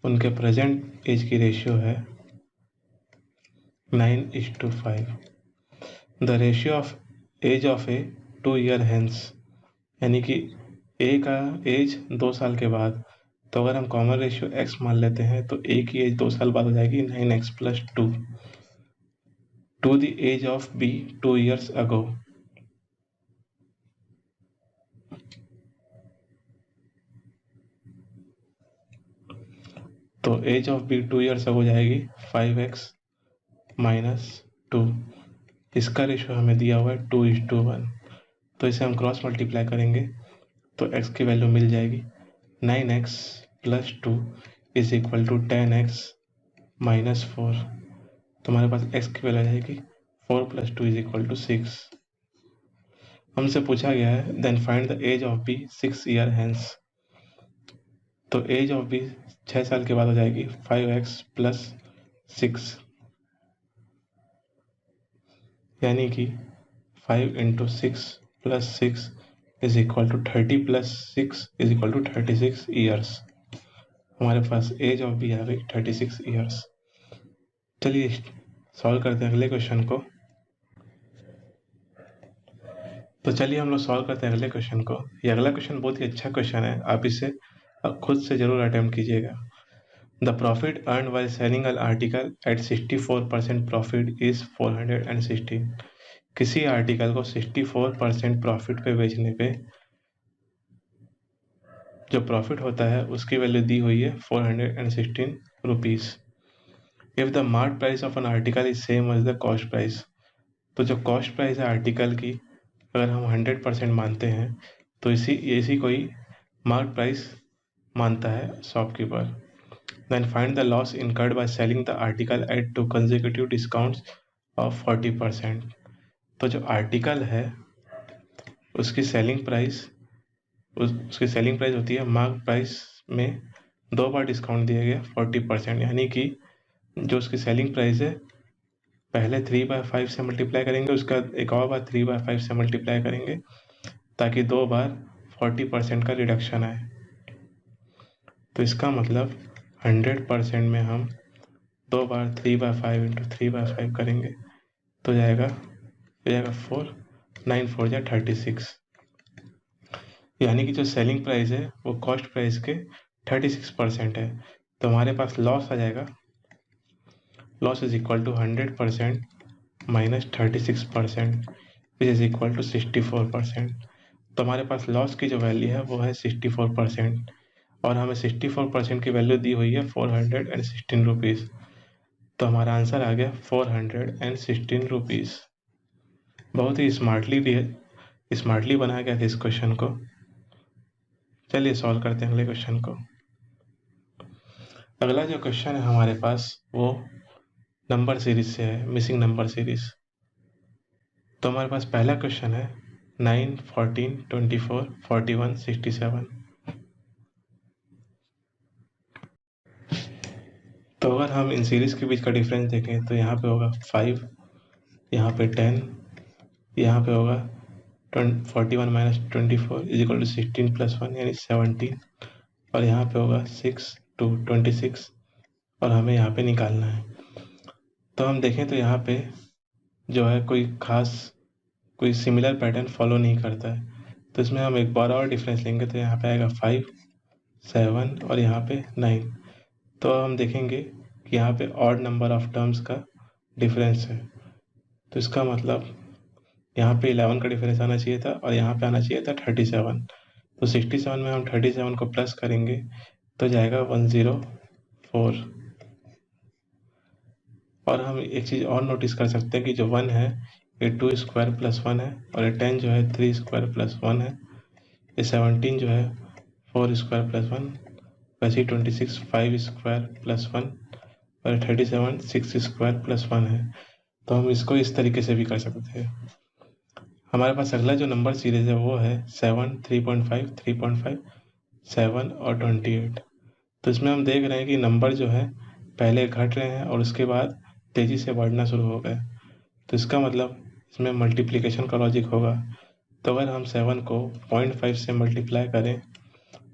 उनके प्रेजेंट एज की रेशियो है 9:5। The ratio of age of A 2 year hence, यानी कि ए का एज 2 साल के बाद। तो अगर हम कॉमन रेशियो x मान लेते हैं तो a की एज 2 साल बाद हो जाएगी 9x + 2 to the age of b 2 years ago. तो age of b 2 years ago जाएगी 5x - 2। इसका रेशियो हमें दिया हुआ है 2:1। तो इसे हम क्रॉस मल्टीप्लाई करेंगे तो x की वैल्यू मिल जाएगी 9x + 2 is equal to 10x - 4। तो हमारे पास x की वैल्यू आ जाएगी 4 + 2 इज इक्वल टू 6। हमसे पूछा गया है then find the age of B 6 year hence. तो एज ऑफ बी 6 साल के बाद हो जाएगी 5x + 6, यानी कि 5 × 6 + 6 is equal to 30 + 6 is equal to 36 years. हमारे पास एज ऑफ बी आ गई 36 ईयर्स। चलिए सॉल्व करते हैं अगले क्वेश्चन को। तो चलिए हम लोग सॉल्व करते हैं अगले क्वेश्चन को। ये अगला क्वेश्चन बहुत ही अच्छा क्वेश्चन है, आप इसे खुद से जरूर अटेम्प्ट कीजिएगा। The profit earn while selling an article at 64% profit is 416। किसी आर्टिकल को 64% प्रॉफिट पे बेचने पे जो प्रॉफिट होता है उसकी वैल्यू दी हुई है 416 rupees. If the mark price of an article is same as the cost price. तो जो कॉस्ट प्राइस है आर्टिकल की अगर हम 100% मानते हैं तो इसी को ही मार्क प्राइस मानता है shopkeeper. Then find the loss incurred by selling the article at 2 consecutive discounts of 40%। तो जो आर्टिकल है उसकी सेलिंग प्राइस होती है मार्क प्राइस में 2 बार डिस्काउंट दिया गया 40%, यानी कि जो उसकी सेलिंग प्राइस है पहले 3/5 से मल्टीप्लाई करेंगे, उसका एक और बार 3/5 से मल्टीप्लाई करेंगे, ताकि 2 बार 40% का रिडक्शन आए। तो इसका मतलब 100% में हम 2 बार 3/5 इंटू 3/5 करेंगे तो जाएगा 4, 9 4 या 36, यानी कि जो सेलिंग प्राइस है वो कॉस्ट प्राइस के 36% है। तो हमारे पास लॉस आ जाएगा, loss is equal to 100% minus 36% which is equal to 64%। तो हमारे पास लॉस की जो वैल्यू है वो है 64%, और हमें 64% की वैल्यू दी हुई है 416 रुपीज़। तो हमारा आंसर आ गया 416 रुपीज़। बहुत ही स्मार्टली बनाया गया था इस क्वेश्चन को। चलिए सॉल्व करते हैं अगले क्वेश्चन को। अगला जो क्वेश्चन है हमारे पास वो नंबर सीरीज से है, मिसिंग नंबर सीरीज। तो हमारे पास पहला क्वेश्चन है 9, 14, 24, 41, 67। तो अगर हम इन सीरीज के बीच का डिफरेंस देखें तो यहाँ पे होगा 5, यहाँ पे 10, यहाँ पे होगा 41 minus 24 is equal to 16 plus 1 यानी 17, और यहाँ पे होगा 6 to 26, और हमें यहाँ पे निकालना है। तो हम देखें तो यहाँ पे जो है कोई सिमिलर पैटर्न फॉलो नहीं करता है। तो इसमें हम एक बार और डिफरेंस लेंगे तो यहाँ पे आएगा 5, 7 और यहाँ पे 9। तो हम देखेंगे कि यहाँ पे ऑड नंबर ऑफ टर्म्स का डिफरेंस है। तो इसका मतलब यहाँ पे 11 का डिफरेंस आना चाहिए था और यहाँ पे आना चाहिए था 37। तो 67 में हम 37 को प्लस करेंगे तो जाएगा 104। और हम एक चीज़ और नोटिस कर सकते हैं कि जो 1 है ये 2 स्क्वायर प्लस 1 है, और ये 10 जो है 3 स्क्वायर प्लस 1 है, ये 17 जो है 4 स्क्वायर प्लस 1, वैसे ही 26 5 स्क्वायर प्लस 1, और 37 6 स्क्वायर प्लस 1 है। तो हम इसको इस तरीके से भी कर सकते हैं। हमारे पास अगला जो नंबर सीरीज है वो है 7, 3.5, 3.5, 7 और 28। तो इसमें हम देख रहे हैं कि नंबर जो है पहले घट रहे हैं और उसके बाद तेज़ी से बढ़ना शुरू हो गए। तो इसका मतलब इसमें मल्टीप्लिकेशन का लॉजिक होगा। तो अगर हम 7 को 0.5 से मल्टीप्लाई करें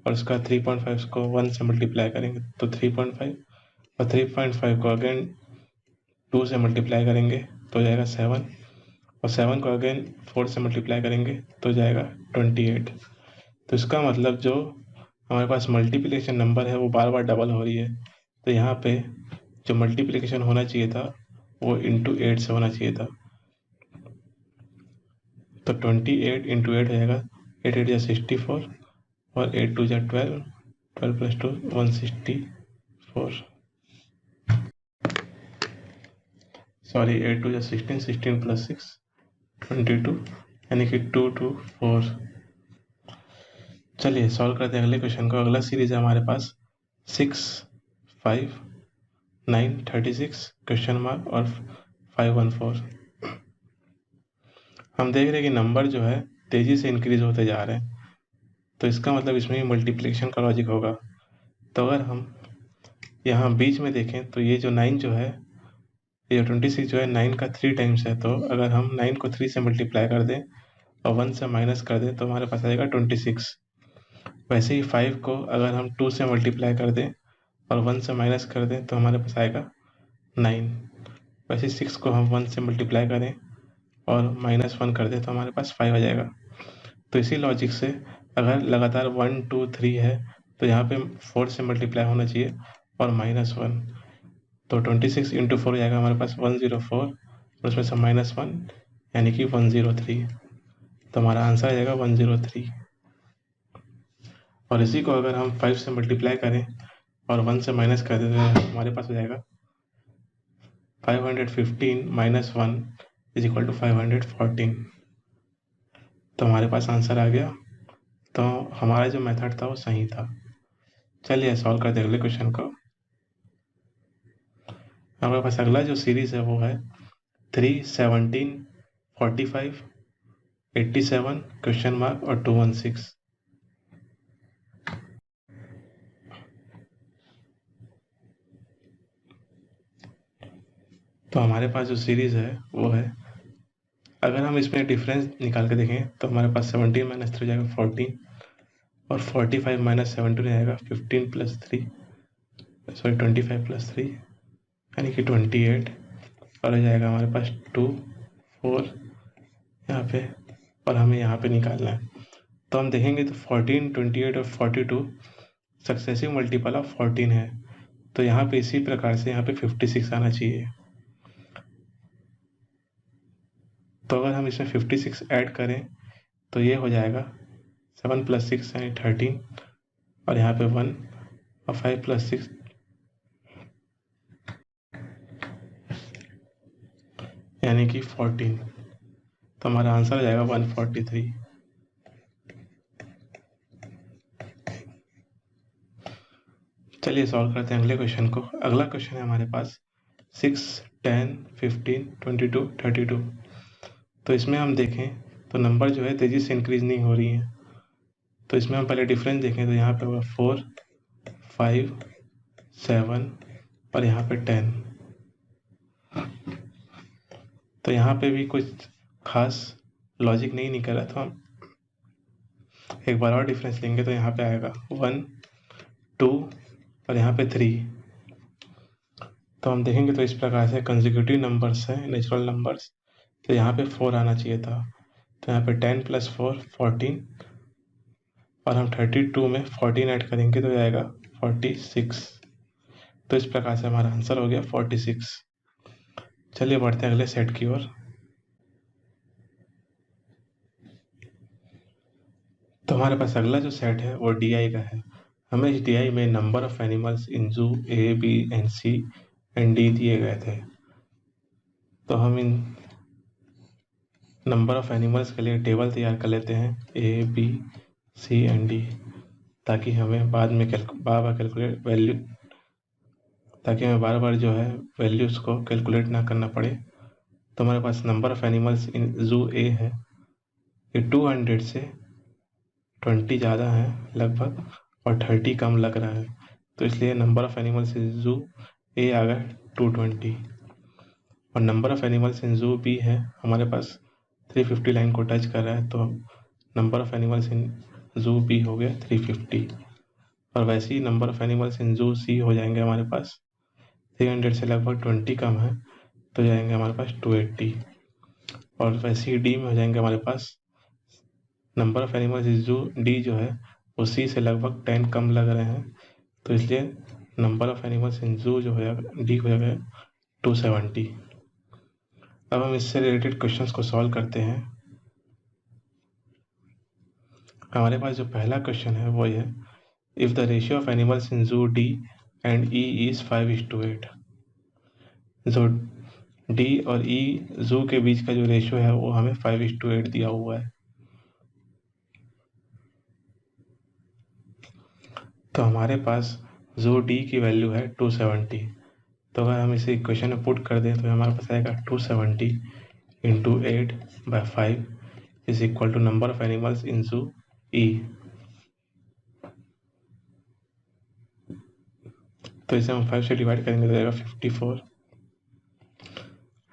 और उसका 3.5 को 1 से मल्टीप्लाई करेंगे तो 3.5, और 3.5 को अगेन 2 से मल्टीप्लाई करेंगे तो जाएगा 7, और 7 को अगेन 4 से मल्टीप्लाई करेंगे तो जाएगा 28। तो इसका मतलब जो हमारे पास मल्टीप्लिकेशन नंबर है वो बार बार डबल हो रही है। तो यहाँ पे जो मल्टीप्लिकेशन होना चाहिए था वो इंटू 8 से होना चाहिए था। तो 28 इंटू 8 हो जाएगा, 8 8 या 64, और 8 2 या 12, 12 प्लस 2 164, सॉरी 8 2 या 16, 16 प्लस 6 22, यानी कि 224। चलिए सॉल्व करते हैं अगले क्वेश्चन को। अगला सीरीज है हमारे पास 6, 5, 9, 36 क्वेश्चन मार्क और 514। हम देख रहे हैं कि नंबर जो है तेजी से इंक्रीज होते जा रहे हैं। तो इसका मतलब इसमें भी मल्टीप्लिकेशन का लॉजिक होगा। तो अगर हम यहाँ बीच में देखें तो ये जो 9 जो है, ये जो 26 जो है 9 का 3 टाइम्स है। तो अगर हम 9 को 3 से मल्टीप्लाई कर दें और 1 से माइनस कर दें तो हमारे पास आएगा 26। वैसे ही 5 को अगर हम 2 से मल्टीप्लाई कर दें और 1 से माइनस कर दें तो हमारे पास आएगा 9। वैसे 6 को हम 1 से मल्टीप्लाई करें और -1 कर दें तो हमारे पास 5 आ जाएगा। तो इसी लॉजिक से अगर लगातार 1 2 3 है तो यहाँ पे 4 से मल्टीप्लाई होना चाहिए और -1। तो 26 इंटू 4 हो जाएगा हमारे पास 104, और उसमें से -1 यानी कि 103। तो हमारा आंसर आ जाएगा 103। और इसी को अगर हम 5 से मल्टीप्लाई करें और 1 से माइनस कर दें तो हमारे पास हो जाएगा 515 माइनस 1 इज इक्वल टू 514। तो हमारे पास आंसर आ गया। तो हमारा जो मेथड था वो सही था। चलिए सॉल्व करते हैं अगले क्वेश्चन को। हमारे पास अगला जो सीरीज है वो है 3, 17, 45, 87 क्वेश्चन मार्क और 216। तो हमारे पास जो सीरीज है वो है अगर हम इसमें डिफरेंस निकाल के देखें तो हमारे पास 17 माइनस 3 हो जाएगा 14, और 45 माइनस 17 हो जाएगा 15 प्लस 3, सॉरी 25 प्लस 3 यानी कि 28, और हो जाएगा हमारे पास 2 4 यहाँ पे, और हमें यहाँ पे निकालना है। तो हम देखेंगे तो 14, 28 और 42 सक्सेसिव मल्टीपल ऑफ 14 है। तो यहाँ पे इसी प्रकार से यहाँ पे 56 आना चाहिए। तो अगर हम इसमें 56 ऐड करें तो ये हो जाएगा 7 प्लस 6 यानी 13, और यहाँ पे 1, और 5 प्लस 6 यानी कि 14। तो हमारा आंसर हो जाएगा 143। चलिए सॉल्व करते हैं अगले क्वेश्चन को। अगला क्वेश्चन है हमारे पास 6, 10, 15, 22, 32। तो इसमें हम देखें तो नंबर जो है तेजी से इंक्रीज नहीं हो रही है। तो इसमें हम पहले डिफरेंस देखें तो यहाँ पे होगा 4, 5, 7 और यहाँ पे 10। तो यहाँ पे भी कुछ खास लॉजिक नहीं निकला, तो हम एक बार और डिफरेंस लेंगे तो यहाँ पे आएगा 1, 2 और यहाँ पे 3। तो हम देखेंगे तो इस प्रकार से कंसेक्यूटिव नंबर्स हैं, नेचुरल नंबर्स, तो यहाँ पे 4 आना चाहिए था। तो यहाँ पे 10 प्लस 4 14, और हम 32 में 14 ऐड करेंगे तो जाएगा 46। तो इस प्रकार से हमारा आंसर हो गया 46। चलिए बढ़ते हैं अगले सेट की ओर। तो हमारे पास अगला जो सेट है वो DI का है। हमें इस DI में number of animals in zoo A, B and C and D दिए गए थे। तो हम इन नंबर ऑफ एनिमल्स के लिए टेबल तैयार कर लेते हैं A, B, C and D, ताकि हमें बाद में बार बार जो है वैल्यूज़ को कैलकुलेट ना करना पड़े। तो हमारे पास number of animals in zoo A है, ये 200 से 20 ज़्यादा है लगभग, और 30 कम लग रहा है। तो इसलिए number of animals in zoo A आ गया 220, और number of animals in zoo B है हमारे पास 350 लाइन को टच कर रहा है। तो number of animals in zoo B हो गया 350, और वैसे ही नंबर ऑफ एनिमल्स इन जू C हो जाएंगे हमारे पास 300 से लगभग 20 कम है, तो जाएंगे हमारे पास 280, और वैसे ही D में हो जाएंगे हमारे पास नंबर ऑफ एनिमल्स इज जू D जो है वो C से लगभग 10 कम लग रहे हैं। तो इसलिए नंबर ऑफ एनिमल्स इन जू जो है D हो जाएगा 270। अब हम इससे रिलेटेड क्वेश्चंस को सॉल्व करते हैं। हमारे पास जो पहला क्वेश्चन है वो ये, if the ratio of animals in जू D एंड E इज 5:8। जो D और E जू के बीच का जो रेशियो है वो हमें 5:8 दिया हुआ है। तो हमारे पास जो D की वैल्यू है 270। तो अगर हम इसे इक्वेशन में पुट कर दें तो हमारे पास आएगा 270 into 8/5 is equal to number of animals in zoo E। तो इसे हम 5 से डिवाइड करेंगे तो जाएगा 54,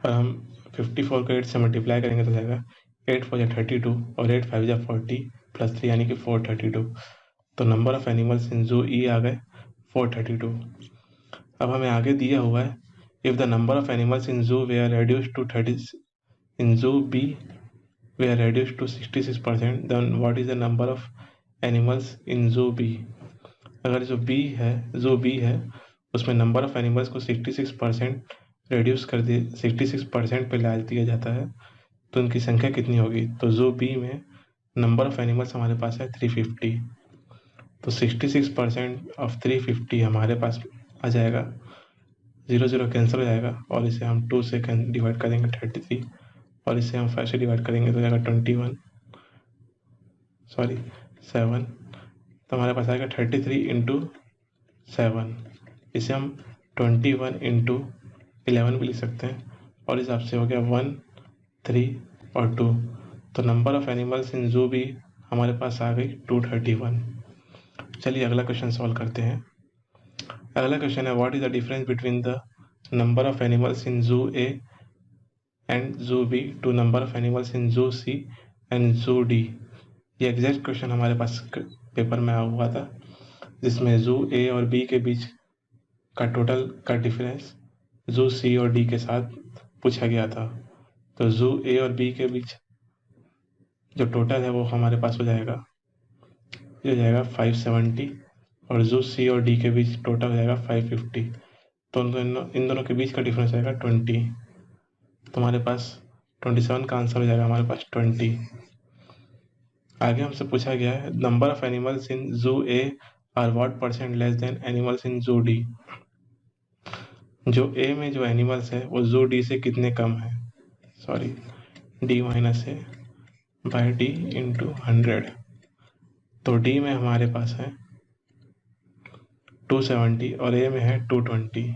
और हम 54 को 8 से मल्टीप्लाई करेंगे तो जाएगा 8 4 जा 32 और 8 5 जा 40 प्लस 3 यानी कि 432। तो number of animals in zoo E आ गए 432। अब हमें आगे दिया हुआ है, if the number of animals in zoo they are reduced to 30 in zoo B they are reduced to 66%, then what is the number of animals in zoo B। अगर जो जू B है उसमें नंबर ऑफ एनिमल्स को 66% reduce कर दिए, 66% पे ला दिया जाता है, तो उनकी संख्या कितनी होगी। तो जू B में नंबर ऑफ एनिमल्स हमारे पास है 350। तो 66% ऑफ 350 हमारे पास आ जाएगा, 0 0 कैंसिल हो जाएगा, और इसे हम 2 से डिवाइड करेंगे 33, और इसे हम 5 से डिवाइड करेंगे तो जाएगा 7। तो हमारे पास आएगा 33 इंटू 7। इसे हम 21 इंटू 11 भी लिख सकते हैं, और इस हिसाब से हो गया 1, 3 और 2। तो नंबर ऑफ एनिमल्स इन जू भी हमारे पास आ गई 231। चलिए अगला क्वेश्चन सॉल्व करते हैं। अगला क्वेश्चन है, what is the difference between the number of animals in zoo A and zoo B to number of animals in zoo C and zoo D. ये एग्जैक्ट क्वेश्चन हमारे पास पेपर में आया हुआ था, जिसमें जू ए और बी के बीच का टोटल का डिफरेंस जू सी और डी के साथ पूछा गया था। तो जू ए और बी के बीच जो टोटल है वो हमारे पास हो जाएगा, ये हो जाएगा 570, और जू सी और डी के बीच टोटल हो जाएगा 550। तो इन दोनों के बीच का डिफरेंस आएगा 20। तो हमारे पास 27 का आंसर हो जाएगा हमारे पास 20। आगे हमसे पूछा गया है नंबर ऑफ एनिमल्स इन जू A R what percent less than animals in zoo D. जो ए में जो एनिमल्स है वो जू डी से कितने कम है, sorry D minus A by D into 100। तो डी में हमारे पास है 270 और ए में है 220,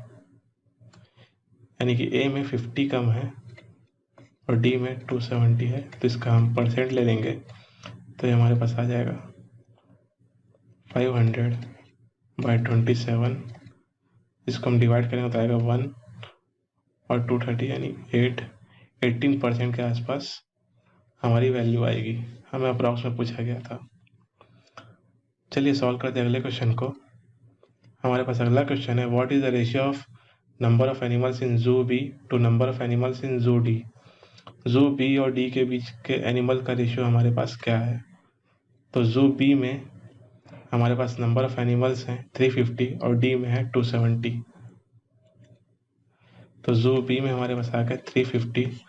यानी कि ए में 50 कम है और डी में 270 है। तो इसका हम परसेंट ले लेंगे तो ये हमारे पास आ जाएगा 500 बाई 27। इसको हम डिवाइड करेंगे तो आएगा 1 और 230 यानी 18% के आसपास हमारी वैल्यू आएगी। हमें अप्रॉक्स में पूछा गया था। चलिए सॉल्व करते हैं अगले क्वेश्चन को। हमारे पास अगला क्वेश्चन है what is the ratio of number of animals in zoo B to number of animals in zoo D. जू बी और डी के बीच के एनिमल का रेशियो हमारे पास क्या है। तो जू बी में हमारे पास नंबर ऑफ एनिमल्स हैं 350 और डी में है 270। तो जू बी में हमारे पास आ गए 350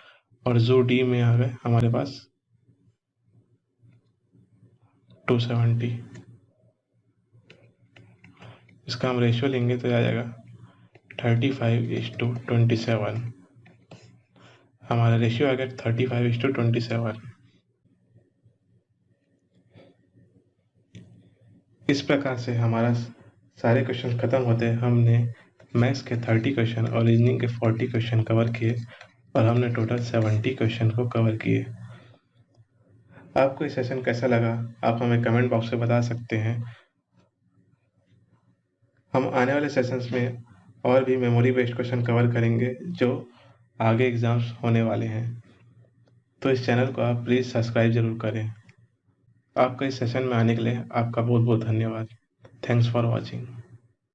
और जू डी में आ गए हमारे पास 270। इसका हम रेशियो लेंगे तो आ जाएगा 35:27। हमारा रेशियो आ गया 35:27। इस प्रकार से हमारा सारे क्वेश्चन खत्म होते हैं। हमने मैथ्स के 30 क्वेश्चन और रीजनिंग के 40 क्वेश्चन कवर किए और हमने टोटल 70 क्वेश्चन को कवर किए। आपको ये सेशन कैसा लगा आप हमें कमेंट बॉक्स में बता सकते हैं। हम आने वाले सेशंस में और भी मेमोरी बेस्ड क्वेश्चन कवर करेंगे जो आगे एग्जाम्स होने वाले हैं। तो इस चैनल को आप प्लीज़ सब्सक्राइब जरूर करें। आपका इस सेशन में आने के लिए आपका बहुत बहुत धन्यवाद। Thanks for watching.